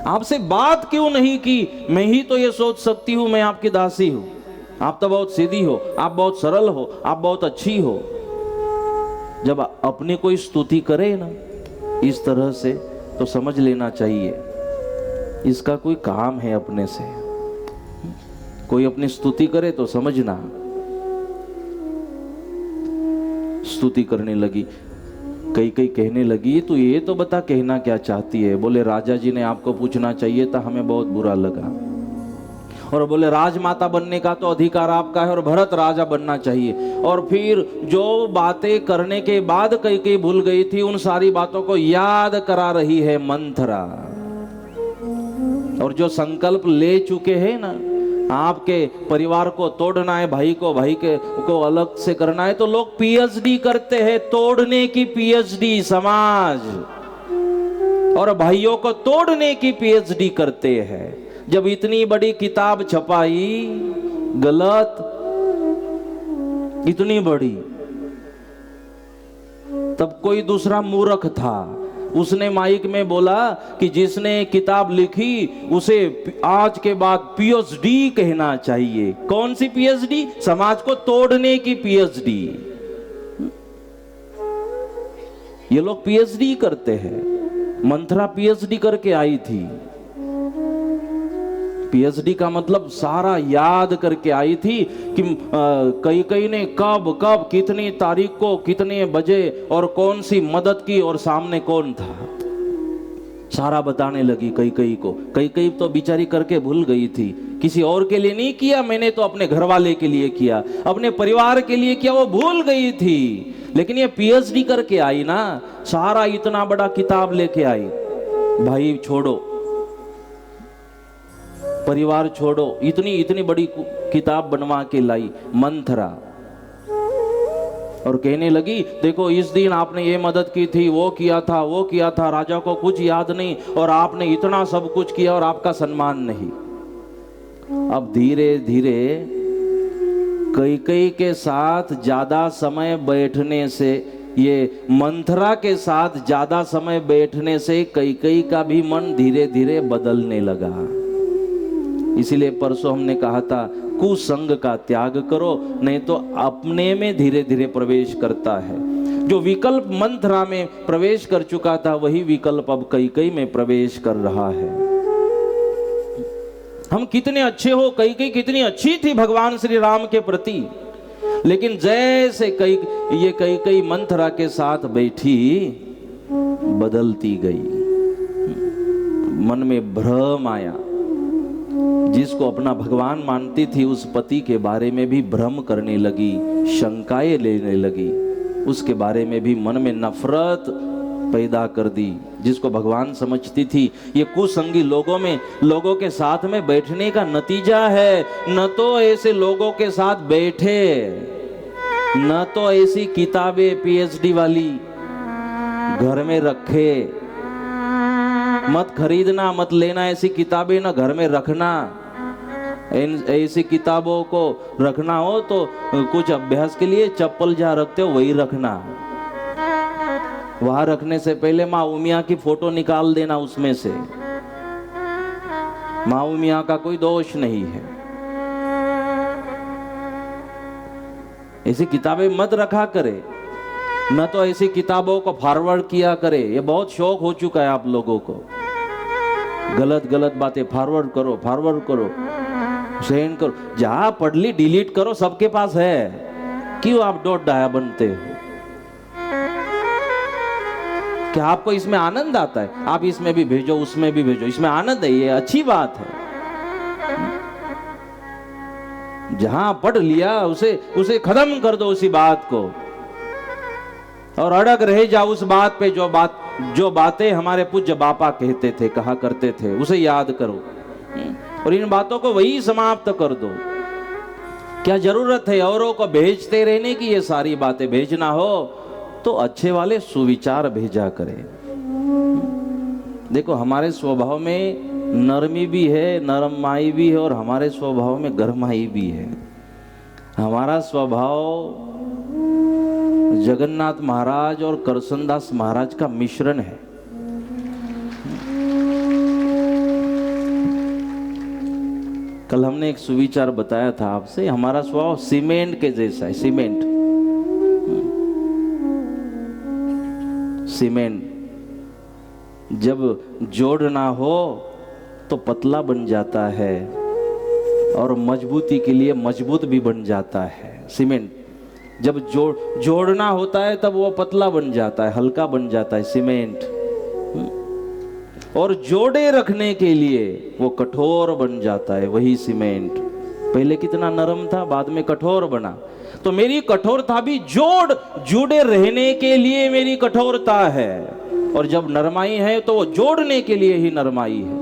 आपसे बात क्यों नहीं की? मैं ही तो ये सोच सकती हूं मैं आपकी दासी हूं, आप तो बहुत सीधी हो, आप बहुत सरल हो, आप बहुत अच्छी हो। जब अपनी कोई स्तुति करे ना इस तरह से, तो समझ लेना चाहिए इसका कोई काम है अपने से। कोई अपनी स्तुति करे तो समझना स्तुति करने लगी। कई कहने लगी तो ये तो बता कहना क्या चाहती है। बोले राजा जी ने आपको पूछना चाहिए था, हमें बहुत बुरा लगा। और बोले राजमाता बनने का तो अधिकार आपका है और भरत राजा बनना चाहिए। और फिर जो बातें करने के बाद कई भूल गई थी, उन सारी बातों को याद करा रही है मंथरा। और जो संकल्प ले चुके हैं ना, आपके परिवार को तोड़ना है, भाई को अलग से करना है, तो लोग पीएचडी करते हैं, तोड़ने की पीएचडी समाज, और भाइयों को तोड़ने की पीएचडी करते हैं। जब इतनी बड़ी किताब छपाई गलत, इतनी बड़ी, तब कोई दूसरा मूर्ख था, उसने माइक में बोला कि जिसने किताब लिखी उसे आज के बाद पीएचडी कहना चाहिए। कौन सी पीएचडी? समाज को तोड़ने की पीएचडी। ये लोग पीएचडी करते हैं। मंथरा पीएचडी करके आई थी। पीएचडी का मतलब सारा याद करके आई थी कि कई ने कब कितनी तारीख को कितने बजे और कौन सी मदद की और सामने कौन था, सारा बताने लगी कई को। कई तो बेचारी करके भूल गई थी। किसी और के लिए नहीं किया, मैंने तो अपने घर वाले के लिए किया, अपने परिवार के लिए किया, वो भूल गई थी। लेकिन ये पीएचडी करके आई ना, सारा इतना बड़ा किताब लेके आई। भाई छोड़ो, परिवार छोड़ो, इतनी बड़ी किताब बनवा के लाई मंथरा। और कहने लगी देखो इस दिन आपने ये मदद की थी, वो किया था, राजा को कुछ याद नहीं, और आपने इतना सब कुछ किया और आपका सम्मान नहीं। अब धीरे धीरे कई के साथ ज्यादा समय बैठने से, ये मंथरा के साथ ज्यादा समय बैठने से कई का भी मन धीरे धीरे बदलने लगा। इसीलिए परसों हमने कहा था कुसंग का त्याग करो, नहीं तो अपने में धीरे धीरे प्रवेश करता है। जो विकल्प मंथरा में प्रवेश कर चुका था, वही विकल्प अब कई में प्रवेश कर रहा है। हम कितने अच्छे हो, कई कितनी अच्छी थी भगवान श्री राम के प्रति, लेकिन जैसे कई मंथरा के साथ बैठी, बदलती गई। मन में भ्रम आया। जिसको अपना भगवान मानती थी, उस पति के बारे में भी भ्रम करने लगी, शंकाएं लेने लगी, उसके बारे में भी मन में नफरत पैदा कर दी। जिसको भगवान समझती थी, ये कुसंगी लोगों के साथ में बैठने का नतीजा है। न तो ऐसे लोगों के साथ बैठे, न तो ऐसी किताबें पीएचडी वाली घर में रखे। मत खरीदना, मत लेना ऐसी किताबें, ना घर में रखना। ऐसी किताबों को रखना हो तो कुछ अभ्यास के लिए चप्पल जहाँ रखते हो वही रखना। वहां रखने से पहले माँ उमिया की फोटो निकाल देना उसमें से। माँ उमिया का कोई दोष नहीं है। ऐसी किताबें मत रखा करे, न तो ऐसी किताबों को फॉरवर्ड किया करे। ये बहुत शौक हो चुका है आप लोगों को। गलत बातें फॉरवर्ड करो, सेंड करो। जहां पढ़ ली डिलीट करो, सबके पास है। क्यों आप डॉट डाया बनते हो? क्या आपको इसमें आनंद आता है? आप इसमें भी भेजो, उसमें भी भेजो, इसमें आनंद है, ये अच्छी बात है। जहां पढ़ लिया उसे खत्म कर दो, उसी बात को, और अड़ग रह जाओ उस बात पे जो बातें हमारे पूज्य बापा कहते थे, कहा करते थे, उसे याद करो और इन बातों को वही समाप्त कर दो। क्या जरूरत है औरों को भेजते रहने की? ये सारी बातें भेजना हो तो अच्छे वाले सुविचार भेजा करें। देखो हमारे स्वभाव में नरमी भी है, नरमाई भी है, और हमारे स्वभाव में गरमाई भी है। हमारा स्वभाव जगन्नाथ महाराज और करसनदास महाराज का मिश्रण है। कल हमने एक सुविचार बताया था आपसे, हमारा स्वभाव सीमेंट के जैसा है। सीमेंट जब जोड़ना हो तो पतला बन जाता है और मजबूती के लिए मजबूत भी बन जाता है। सीमेंट जब जोड़ना होता है तब वो पतला बन जाता है, हल्का बन जाता है सीमेंट। और जोड़े रखने के लिए वो कठोर बन जाता है, वही सीमेंट। पहले कितना नरम था, बाद में कठोर बना। तो मेरी कठोरता भी जुड़े रहने के लिए मेरी कठोरता है, और जब नरमाई है तो वो जोड़ने के लिए ही नरमाई है।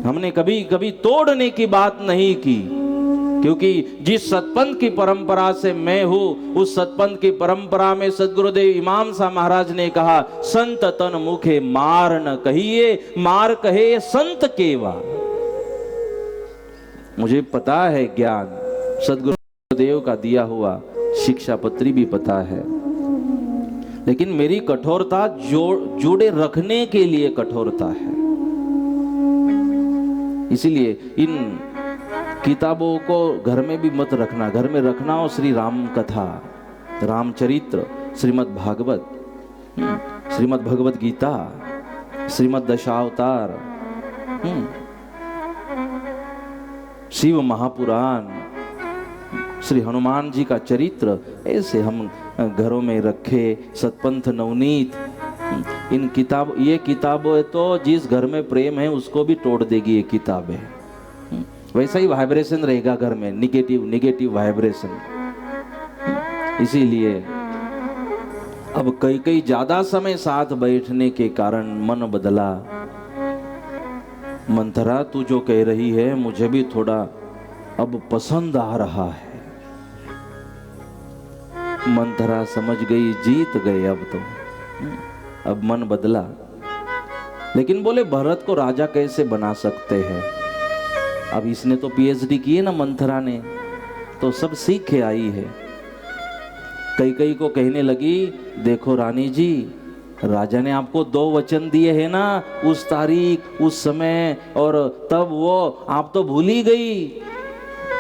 हमने कभी कभी तोड़ने की बात नहीं की, क्योंकि जिस सतपंथ की परंपरा से मैं हूं, उस सतपंथ की परंपरा में सदगुरुदेव इमाम साहब महाराज ने कहा, संत तन मुखे मार न कहिए, मार कहे संत केवा। मुझे पता है ज्ञान, सदगुरुदेव का दिया हुआ शिक्षा पत्री भी पता है, लेकिन मेरी कठोरता जोड़े रखने के लिए कठोरता है। इसीलिए इन किताबों को घर में भी मत रखना। घर में रखना हो श्री राम कथा, रामचरित्र, श्रीमद् भागवत, श्रीमद् भगवत गीता, श्रीमद् दशावतार, शिव महापुराण, श्री हनुमान जी का चरित्र, ऐसे हम घरों में रखे। सतपंथ नवनीत, इन किताब, ये किताबें तो जिस घर में प्रेम है उसको भी तोड़ देगी ये किताबें। वैसा ही वाइब्रेशन रहेगा घर में, निगेटिव वाइब्रेशन। इसीलिए अब कई ज्यादा समय साथ बैठने के कारण मन बदला। मंथरा तू जो कह रही है मुझे भी थोड़ा अब पसंद आ रहा है। मंथरा समझ गई जीत गए अब मन बदला। लेकिन बोले भरत को राजा कैसे बना सकते हैं? अब इसने तो पीएचडी की है ना, मंथरा ने तो सब सीख के आई है। कई को कहने लगी, देखो रानी जी, राजा ने आपको 2 वचन दिए हैं ना, उस तारीख, उस समय, और तब वो आप तो भूल ही गई।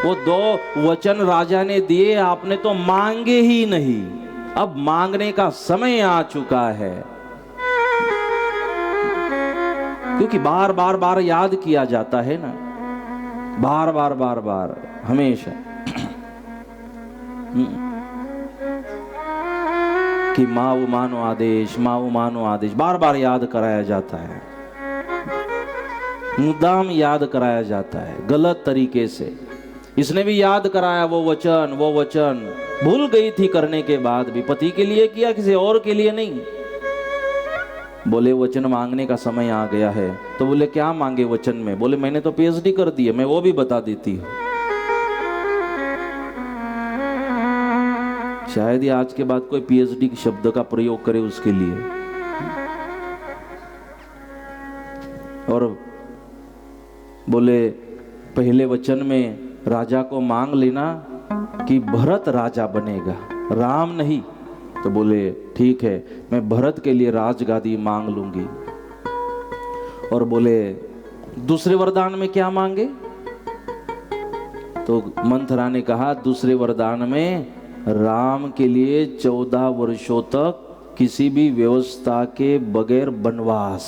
वो 2 वचन राजा ने दिए, आपने तो मांगे ही नहीं। अब मांगने का समय आ चुका है, क्योंकि बार याद किया जाता है ना, बार हमेशा कि माओ मानो आदेश, बार याद कराया जाता है, मुद्दाम याद कराया जाता है गलत तरीके से। इसने भी याद कराया वो वचन भूल गई थी करने के बाद भी। पति के लिए किया, किसी और के लिए नहीं। बोले वचन मांगने का समय आ गया है। तो बोले क्या मांगे वचन में? बोले मैंने तो पीएचडी कर दी है, मैं वो भी बता देती हूँ। शायद ही आज के बाद कोई पीएचडी शब्द का प्रयोग करे उसके लिए। और बोले पहले वचन में राजा को मांग लेना कि भरत राजा बनेगा, राम नहीं। तो बोले ठीक है, मैं भरत के लिए राजगादी मांग लूंगी। और बोले दूसरे वरदान में क्या मांगे? तो मंथरा ने कहा दूसरे वरदान में राम के लिए 14 वर्षों तक किसी भी व्यवस्था के बगैर बनवास।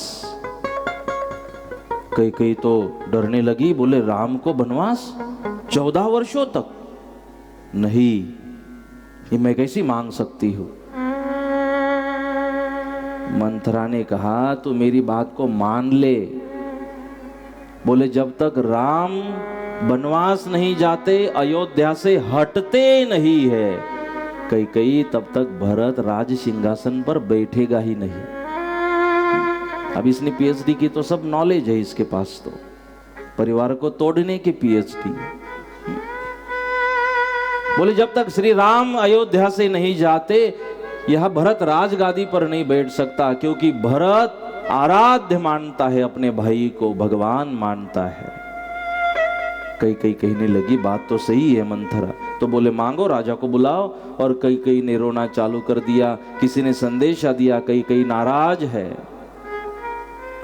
कई तो डरने लगी, बोले राम को बनवास 14 वर्षों तक? नहीं, ये मैं कैसी मांग सकती हूँ। मंथरा ने कहा तू मेरी बात को मान ले। बोले जब तक राम बनवास नहीं जाते, अयोध्या से हटते नहीं है, कई तब तक भरत राज सिंहासन पर बैठेगा ही नहीं। अब इसने पीएचडी की तो सब नॉलेज है इसके पास, तो परिवार को तोड़ने की पीएचडी। बोले जब तक श्री राम अयोध्या से नहीं जाते, यह भरत राजगादी पर नहीं बैठ सकता, क्योंकि भरत आराध्य मानता है अपने भाई को, भगवान मानता है। कई कहने लगी बात तो सही है मंथरा। तो बोले मांगो, राजा को बुलाओ। और कई ने रोना चालू कर दिया, किसी ने संदेशा दिया, कई नाराज है।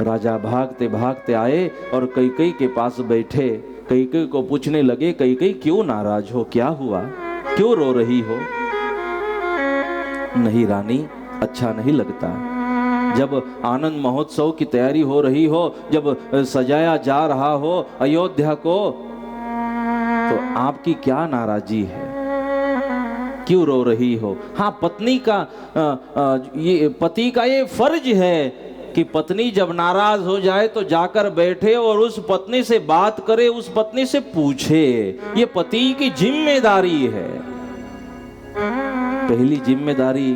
राजा भागते भागते आए और कैकेयी के पास बैठे। कैकेयी को पूछने लगे, कैकेयी क्यों नाराज हो, क्या हुआ, क्यों रो रही हो? नहीं रानी, अच्छा नहीं लगता। जब आनंद महोत्सव की तैयारी हो रही हो, जब सजाया जा रहा हो अयोध्या को, तो आपकी क्या नाराजी है, क्यों रो रही हो? हाँ, पत्नी का ये पति का ये फर्ज है कि पत्नी जब नाराज हो जाए तो जाकर बैठे और उस पत्नी से बात करे, उस पत्नी से पूछे। ये पति की जिम्मेदारी है। पहली जिम्मेदारी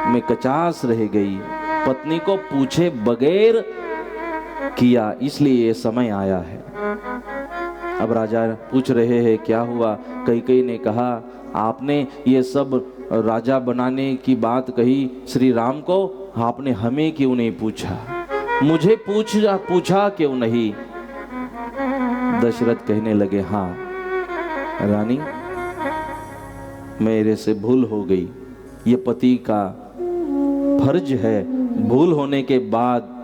में कचास रह गई, पत्नी को पूछे बगैर किया, इसलिए ये समय आया है। अब राजा पूछ रहे हैं क्या हुआ? कैकेयी ने कहा, आपने ये सब राजा बनाने की बात कही श्री राम को, आपने हमें क्यों नहीं पूछा, मुझे पूछा क्यों नहीं? दशरथ कहने लगे, हाँ रानी, मेरे से भूल हो गई, ये पति का फर्ज है, भूल होने के बाद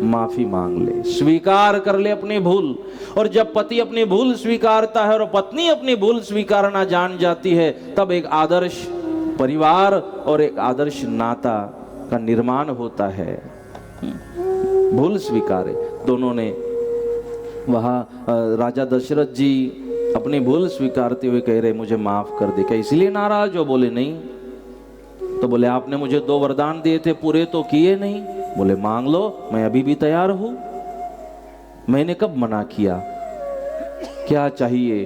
माफी मांग ले, स्वीकार कर ले अपनी भूल। और जब पति अपनी भूल स्वीकारता है और पत्नी अपनी भूल स्वीकारना जान जाती है, तब एक आदर्श परिवार और एक आदर्श नाता का निर्माण होता है। भूल स्वीकारे दोनों ने। वहां राजा दशरथ जी अपनी भूल स्वीकारते हुए कह रहे, मुझे माफ कर दे। क्या इसलिए नाराज हो? बोले नहीं। तो बोले, आपने मुझे 2 वरदान दिए थे, पूरे तो किए नहीं। बोले, मांग लो, मैं अभी भी तैयार हूं। मैंने कब मना किया, क्या चाहिए?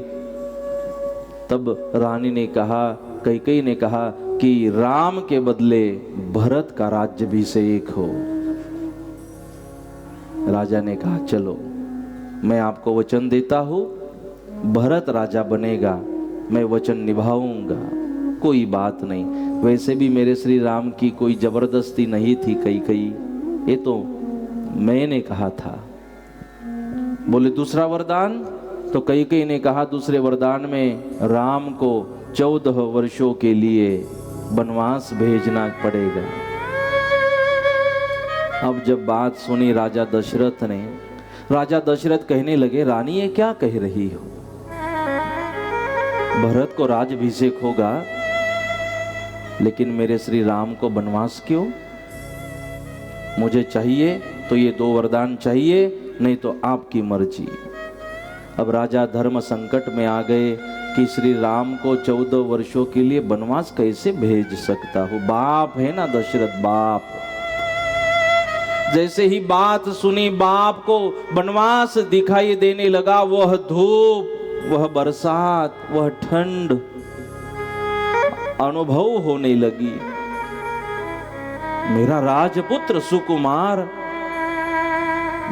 तब रानी ने कहा, कैकेयी ने कहा कि राम के बदले भरत का राज्याभिषेक हो। राजा ने कहा, चलो मैं आपको वचन देता हूं, भरत राजा बनेगा, मैं वचन निभाऊंगा, कोई बात नहीं। वैसे भी मेरे श्री राम की कोई जबरदस्ती नहीं थी कैकेयी, ये तो मैंने कहा था। बोले, दूसरा वरदान? तो कैकेयी ने कहा, दूसरे वरदान में राम को 14 वर्षों के लिए वनवास भेजना पड़ेगा। अब जब बात सुनी राजा दशरथ ने, राजा दशरथ कहने लगे, रानी ये क्या कह रही हो, भरत को राज्याभिषेक होगा, लेकिन मेरे श्री राम को वनवास क्यों? मुझे चाहिए तो ये 2 वरदान चाहिए, नहीं तो आपकी मर्जी। अब राजा धर्म संकट में आ गए कि श्री राम को 14 वर्षों के लिए वनवास कैसे भेज सकता हूं? बाप है ना दशरथ, बाप। जैसे ही बात सुनी, बाप को वनवास दिखाई देने लगा। वह धूप, वह बरसात, वह ठंड अनुभव होने लगी। मेरा राजपुत्र सुकुमार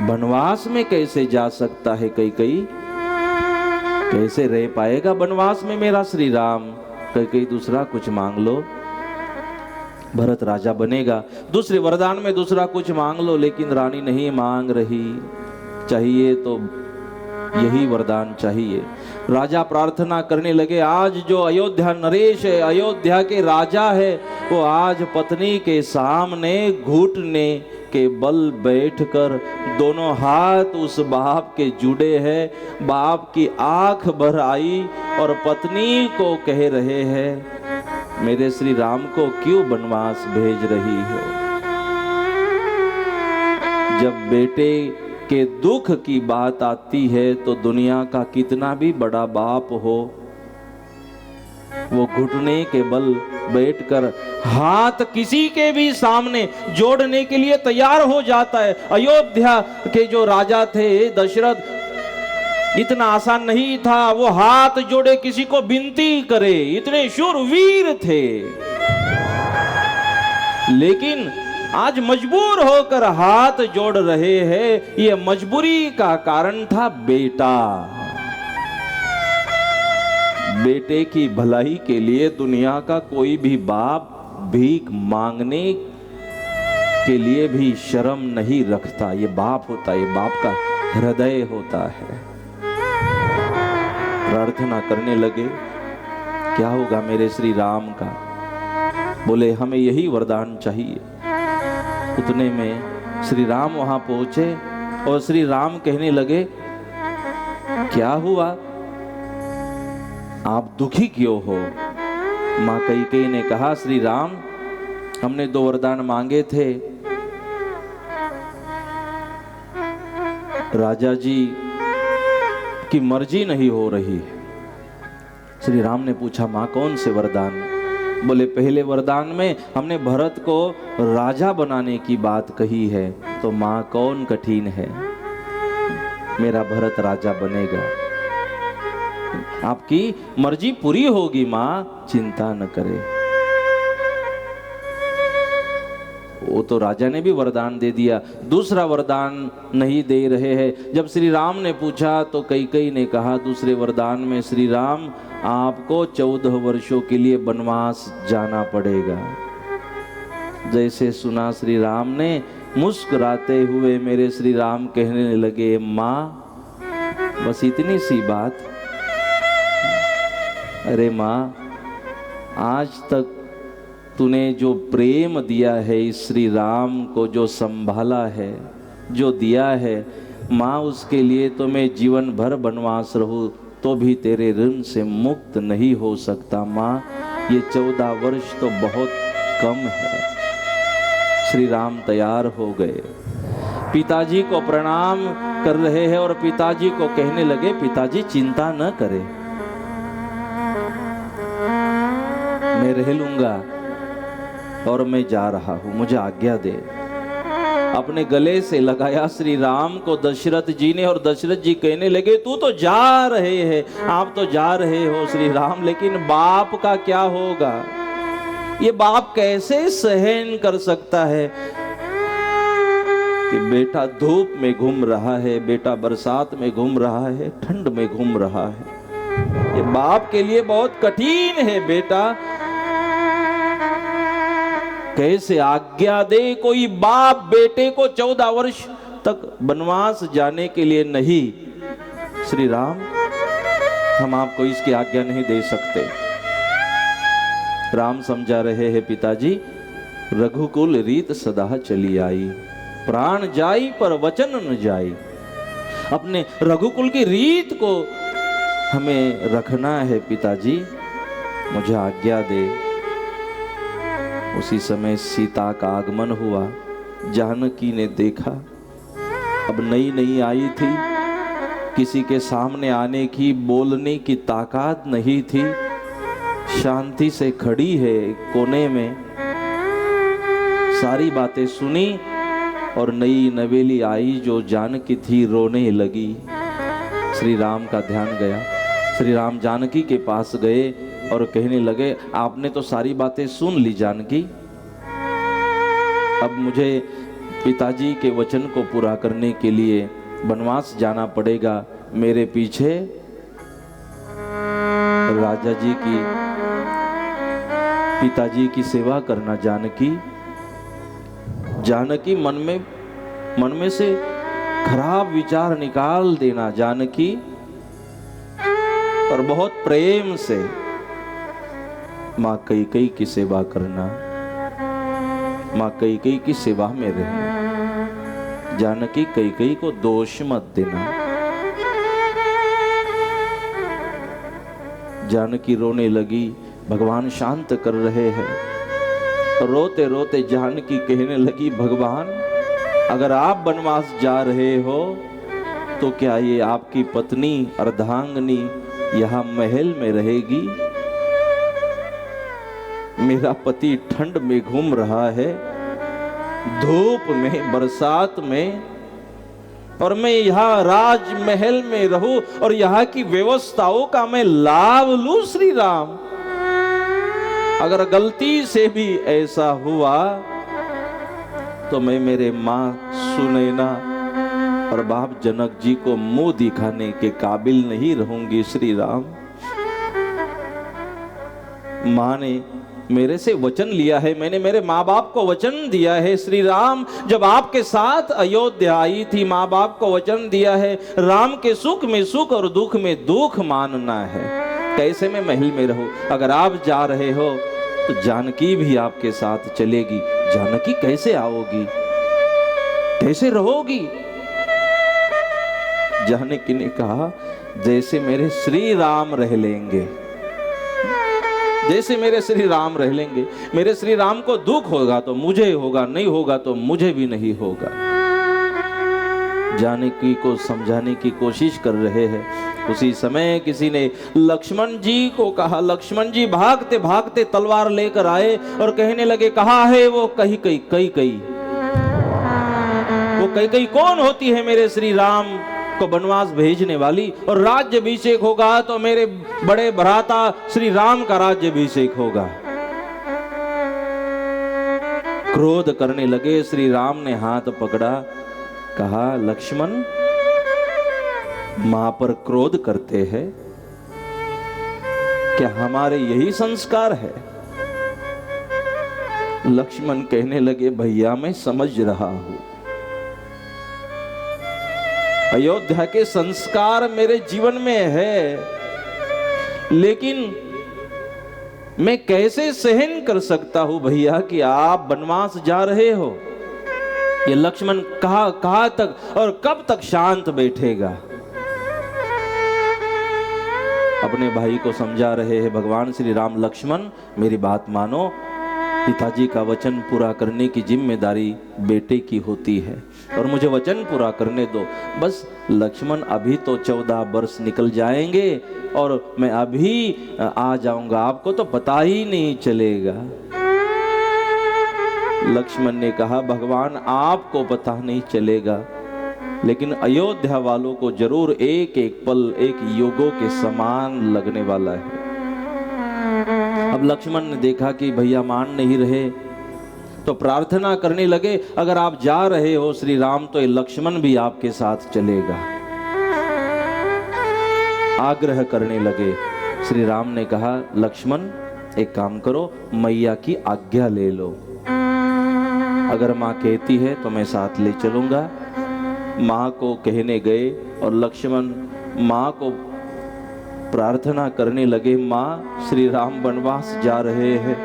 वनवास में कैसे जा सकता है? कैकेयी कैसे रह पाएगा वनवास में मेरा श्री राम? कैकेयी, दूसरा कुछ मांग लो, भरत राजा बनेगा। दूसरे वरदान में दूसरा कुछ मांग लो। लेकिन रानी नहीं मांग रही, चाहिए तो यही वरदान चाहिए। राजा प्रार्थना करने लगे, आज जो अयोध्या नरेश है, अयोध्या के राजा है, वो आज पत्नी के सामने घुटने के बल बैठकर दोनों हाथ उस बाप के जुड़े हैं। बाप की आंख भर आई और पत्नी को कह रहे हैं, मेरे श्री राम को क्यों वनवास भेज रही हो? जब बेटे के दुख की बात आती है तो दुनिया का कितना भी बड़ा बाप हो, वो घुटने के बल बैठकर हाथ किसी के भी सामने जोड़ने के लिए तैयार हो जाता है। अयोध्या के जो राजा थे दशरथ, इतना आसान नहीं था वो हाथ जोड़े किसी को विनती करे, इतने शूरवीर थे। लेकिन आज मजबूर होकर हाथ जोड़ रहे हैं। ये मजबूरी का कारण था बेटा। बेटे की भलाई के लिए दुनिया का कोई भी बाप भीख मांगने के लिए भी शर्म नहीं रखता। ये बाप होता है, ये बाप का हृदय होता है। प्रार्थना करने लगे, क्या होगा मेरे श्री राम का? बोले, हमें यही वरदान चाहिए। उतने में श्री राम वहां पहुंचे और श्री राम कहने लगे, क्या हुआ, आप दुखी क्यों हो? मां कैकेयी ने कहा, श्री राम, हमने 2 वरदान मांगे थे, राजा जी की मर्जी नहीं हो रही। श्री राम ने पूछा, मां कौन से वरदान? बोले, पहले वरदान में हमने भरत को राजा बनाने की बात कही है, तो मां कौन कठिन है, मेरा भरत राजा बनेगा, आपकी मर्जी पूरी होगी मां, चिंता न करे। वो तो राजा ने भी वरदान दे दिया, दूसरा वरदान नहीं दे रहे हैं। जब श्री राम ने पूछा तो कैकेयी ने कहा, दूसरे वरदान में श्री राम, आपको 14 वर्षों के लिए वनवास जाना पड़ेगा। जैसे सुना श्री राम ने, मुस्कुराते हुए मेरे श्री राम कहने लगे, मां बस इतनी सी बात? अरे मां, आज तक तूने जो प्रेम दिया है इस श्री राम को, जो संभाला है, जो दिया है माँ, उसके लिए तो मैं जीवन भर वनवास रहूं तो भी तेरे ऋण से मुक्त नहीं हो सकता माँ। ये 14 वर्ष तो बहुत कम है। श्री राम तैयार हो गए, पिताजी को प्रणाम कर रहे हैं और पिताजी को कहने लगे, पिताजी चिंता न करें, मैं रह लूंगा और मैं जा रहा हूं, मुझे आज्ञा दे। अपने गले से लगाया श्री राम को दशरथ जी ने, और दशरथ जी कहने लगे, तू तो जा रहे हैं, आप तो जा रहे हो श्री राम, लेकिन बाप का क्या होगा? ये बाप कैसे सहन कर सकता है कि बेटा धूप में घूम रहा है, बेटा बरसात में घूम रहा है, ठंड में घूम रहा है। ये बाप के लिए बहुत कठिन है बेटा। कैसे आज्ञा दे कोई बाप बेटे को 14 वर्ष तक वनवास जाने के लिए? नहीं श्री राम, हम आपको इसकी आज्ञा नहीं दे सकते। राम समझा रहे हैं, पिताजी रघुकुल रीत सदा चली आई, प्राण जाई पर वचन न जाई। अपने रघुकुल की रीत को हमें रखना है पिताजी, मुझे आज्ञा दे। उसी समय सीता का आगमन हुआ। जानकी ने देखा, अब नई नई आई थी, किसी के सामने आने की, बोलने की ताकत नहीं थी, शांति से खड़ी है कोने में, सारी बातें सुनी और नई नवेली आई जो जानकी थी रोने लगी। श्री राम का ध्यान गया, श्री राम जानकी के पास गए और कहने लगे, आपने तो सारी बातें सुन ली जानकी, अब मुझे पिताजी के वचन को पूरा करने के लिए वनवास जाना पड़ेगा। मेरे पीछे राजा जी की, पिताजी की सेवा करना जानकी। जानकी मन में से खराब विचार निकाल देना जानकी, और बहुत प्रेम से माँ कैकेयी की सेवा करना, माँ कैकेयी की सेवा में रहना। जानकी कैकेयी को दोष मत देना। जानकी रोने लगी, भगवान शांत कर रहे हैं। रोते रोते जानकी कहने लगी, भगवान अगर आप वनवास जा रहे हो तो क्या ये आपकी पत्नी अर्धांगिनी यहाँ महल में रहेगी? मेरा पति ठंड में घूम रहा है, धूप में, बरसात में, और मैं यहाँ राजमहल में रहूं और यहाँ की व्यवस्थाओं का मैं लाभ लूं। श्री राम, अगर गलती से भी ऐसा हुआ तो मैं मेरे माँ सुनैना और बाप जनक जी को मुंह दिखाने के काबिल नहीं रहूंगी। श्री राम, माँ ने मेरे से वचन लिया है, मैंने मेरे माँ बाप को वचन दिया है। श्री राम, जब आपके साथ अयोध्या आई थी, माँ बाप को वचन दिया है, राम के सुख में सुख और दुख में दुख मानना है। कैसे मैं महल में रहूं? अगर आप जा रहे हो तो जानकी भी आपके साथ चलेगी। जानकी कैसे आओगी? कैसे रहोगी? जानकी ने कहा, जैसे मेरे श्री राम रह लेंगे, जैसे मेरे श्री राम रह लेंगे। मेरे श्री राम को दुख होगा तो मुझे होगा, नहीं होगा तो मुझे भी नहीं होगा। जानकी को समझाने की कोशिश कर रहे हैं। उसी समय किसी ने लक्ष्मण जी को कहा। लक्ष्मण जी भागते भागते तलवार लेकर आए और कहने लगे, कहाँ है वो कई? वो कई कौन होती है मेरे श्री राम को वनवास भेजने वाली? और राज्याभिषेक होगा तो मेरे बड़े भ्राता श्री राम का राज्याभिषेक होगा। क्रोध करने लगे। श्री राम ने हाथ पकड़ा, कहा, लक्ष्मण मां पर क्रोध करते हैं क्या? हमारे यही संस्कार है? लक्ष्मण कहने लगे, भैया मैं समझ रहा हूं, अयोध्या के संस्कार मेरे जीवन में है, लेकिन मैं कैसे सहन कर सकता हूं भैया कि आप वनवास जा रहे हो? ये लक्ष्मण कहां तक और कब तक शांत बैठेगा? अपने भाई को समझा रहे हैं भगवान श्री राम। लक्ष्मण मेरी बात मानो, पिताजी का वचन पूरा करने की जिम्मेदारी बेटे की होती है और मुझे वचन पूरा करने दो। बस लक्ष्मण, अभी तो 14 वर्ष निकल जाएंगे और मैं अभी आ जाऊंगा, आपको तो पता ही नहीं चलेगा। लक्ष्मण ने कहा, भगवान आपको पता नहीं चलेगा, लेकिन अयोध्या वालों को जरूर एक एक पल एक युगों के समान लगने वाला है। अब लक्ष्मण ने देखा कि भैया मान नहीं रहे, तो प्रार्थना करने लगे, अगर आप जा रहे हो श्री राम तो ये लक्ष्मण भी आपके साथ चलेगा। आग्रह करने लगे। श्री राम ने कहा, लक्ष्मण एक काम करो, मैया की आज्ञा ले लो। अगर माँ कहती है तो मैं साथ ले चलूंगा। माँ को कहने गए और लक्ष्मण माँ को प्रार्थना करने लगे, माँ श्री राम वनवास जा रहे हैं,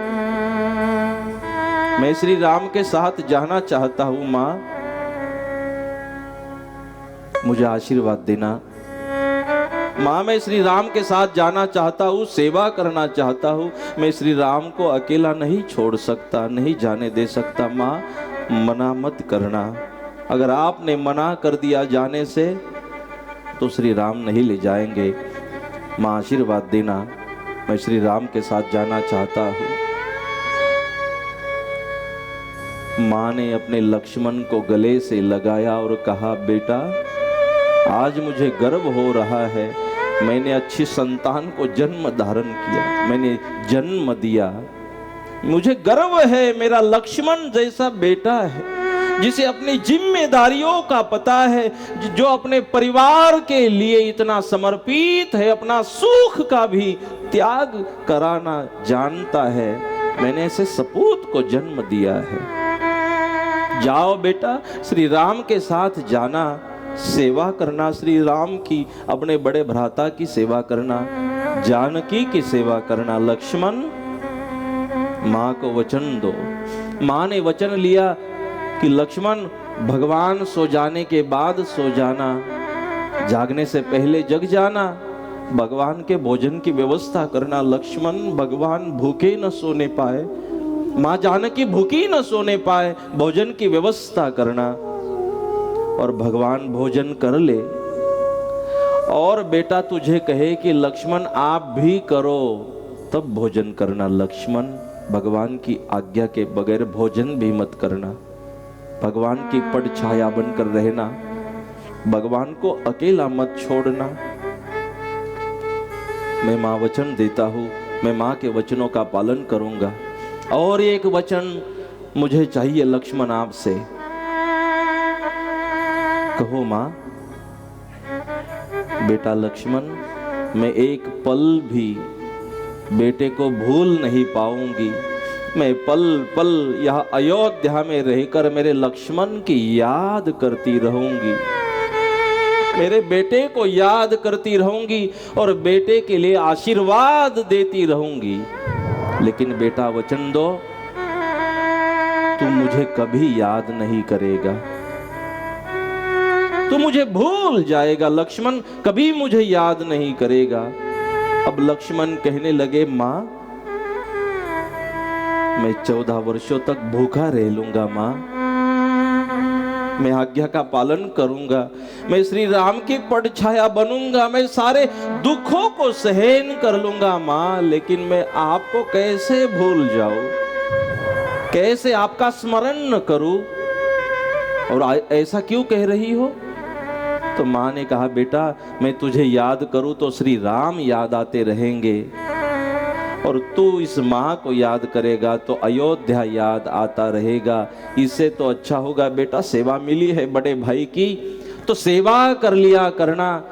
मैं श्री राम के साथ जाना चाहता हूं, माँ मुझे आशीर्वाद देना। माँ मैं श्री राम के साथ जाना चाहता हूँ, सेवा करना चाहता हूँ, मैं श्री राम को अकेला नहीं छोड़ सकता, नहीं जाने दे सकता। माँ मना मत करना, अगर आपने मना कर दिया जाने से तो श्री राम नहीं ले जाएंगे। माँ आशीर्वाद देना, मैं श्री राम के साथ जाना चाहता हूँ। माँ ने अपने लक्ष्मण को गले से लगाया और कहा, बेटा आज मुझे गर्व हो रहा है, मैंने अच्छी संतान को जन्म धारण किया, मैंने जन्म दिया, मुझे गर्व है मेरा लक्ष्मण जैसा बेटा है जिसे अपनी जिम्मेदारियों का पता है, जो अपने परिवार के लिए इतना समर्पित है, अपना सुख का भी त्याग कराना जानता है। मैंने ऐसे सपूत को जन्म दिया है। जाओ बेटा श्री राम के साथ जाना, सेवा करना श्री राम की, अपने बड़े भ्राता की सेवा करना, जानकी की सेवा करना। लक्ष्मण माँ को वचन दो। माँ ने वचन लिया कि लक्ष्मण भगवान सो जाने के बाद सो जाना, जागने से पहले जग जाना, भगवान के भोजन की व्यवस्था करना। लक्ष्मण भगवान भूखे न सोने पाए, माँ जानकी भूखी न सोने पाए, भोजन की व्यवस्था करना और भगवान भोजन कर ले। और बेटा तुझे कहे कि लक्ष्मण आप भी करो तब भोजन करना। लक्ष्मण भगवान की आज्ञा के बगैर भोजन भी मत करना, भगवान की पड़ छाया बनकर रहना, भगवान को अकेला मत छोड़ना। मैं माँ वचन देता हूँ, मैं माँ के वचनों का पालन करूंगा। और एक वचन मुझे चाहिए लक्ष्मण आपसे, कहो माँ। बेटा लक्ष्मण मैं एक पल भी बेटे को भूल नहीं पाऊंगी, मैं पल पल यहाँ अयोध्या में रहकर मेरे लक्ष्मण की याद करती रहूंगी, मेरे बेटे को याद करती रहूंगी और बेटे के लिए आशीर्वाद देती रहूंगी। लेकिन बेटा वचन दो, तू मुझे कभी याद नहीं करेगा, तो मुझे भूल जाएगा, लक्ष्मण कभी मुझे याद नहीं करेगा। अब लक्ष्मण कहने लगे, माँ मैं 14 वर्षों तक भूखा रह लूंगा माँ, मैं आज्ञा का पालन करूंगा, मैं श्री राम की परछाया बनूंगा, मैं सारे दुखों को सहन कर लूंगा माँ, लेकिन मैं आपको कैसे भूल जाऊं, कैसे आपका स्मरण न करूं? और ऐसा क्यों कह रही हो? तो माँ ने कहा, बेटा मैं तुझे याद करूं तो श्री राम याद आते रहेंगे, और तू इस माँ को याद करेगा तो अयोध्या याद आता रहेगा। इससे तो अच्छा होगा बेटा, सेवा मिली है बड़े भाई की तो सेवा कर लिया करना।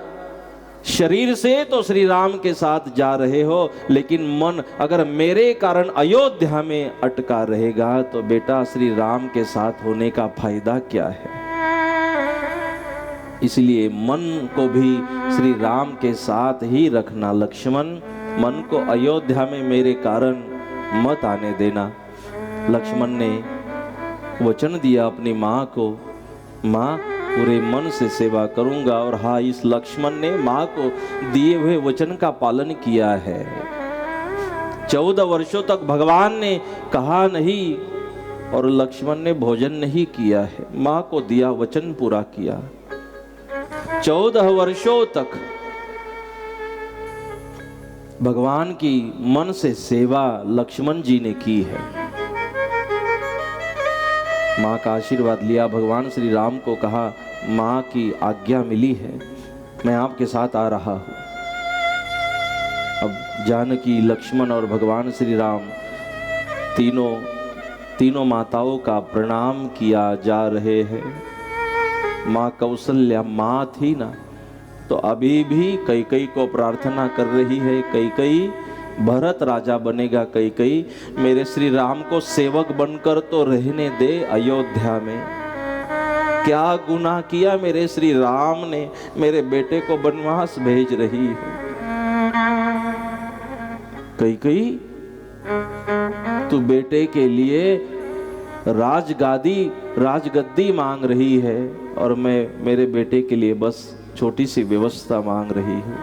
शरीर से तो श्री राम के साथ जा रहे हो, लेकिन मन अगर मेरे कारण अयोध्या में अटका रहेगा तो बेटा श्री राम के साथ होने का फायदा क्या है? इसलिए मन को भी श्री राम के साथ ही रखना लक्ष्मण, मन को अयोध्या में मेरे कारण मत आने देना। लक्ष्मण ने वचन दिया अपनी माँ को, माँ पूरे मन से सेवा करूंगा। और हाँ, इस लक्ष्मण ने माँ को दिए हुए वचन का पालन किया है। 14 वर्षों तक भगवान ने कहा नहीं और लक्ष्मण ने भोजन नहीं किया है, माँ को दिया वचन पूरा किया। 14 वर्षों तक भगवान की मन से सेवा लक्ष्मण जी ने की है। माँ का आशीर्वाद लिया, भगवान श्री राम को कहा, माँ की आज्ञा मिली है, मैं आपके साथ आ रहा हूँ। अब जानकी, लक्ष्मण और भगवान श्री राम तीनों माताओं का प्रणाम किया जा रहे हैं। माँ कौशल्या माँ थी ना, तो अभी भी कैकेयी को प्रार्थना कर रही है, कैकेयी भरत राजा बनेगा, कैकेयी मेरे श्री राम को सेवक बनकर तो रहने दे अयोध्या में। क्या गुनाह किया मेरे श्री राम ने, मेरे बेटे को वनवास भेज रही है। कैकेयी तू बेटे के लिए राजगद्दी मांग रही है और मैं मेरे बेटे के लिए बस छोटी सी व्यवस्था मांग रही हूँ।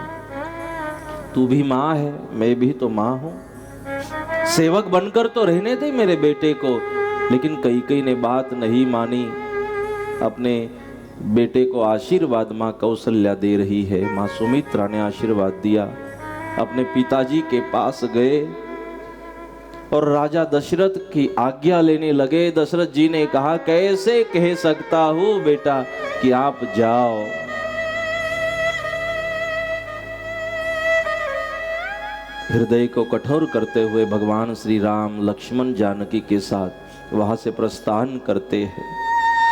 तू भी माँ है, मैं भी तो माँ हूँ, सेवक बनकर तो रहने दे मेरे बेटे को। लेकिन कैकेयी ने बात नहीं मानी, अपने बेटे को आशीर्वाद माँ कौशल्या दे रही है। माँ सुमित्रा ने आशीर्वाद दिया, अपने पिताजी के पास गए और राजा दशरथ की आज्ञा लेने लगे। दशरथ जी ने कहा, कैसे कह सकता हूँ बेटा कि आप जाओ। हृदय को कठोर करते हुए भगवान श्री राम लक्ष्मण जानकी के साथ वहां से प्रस्थान करते हैं।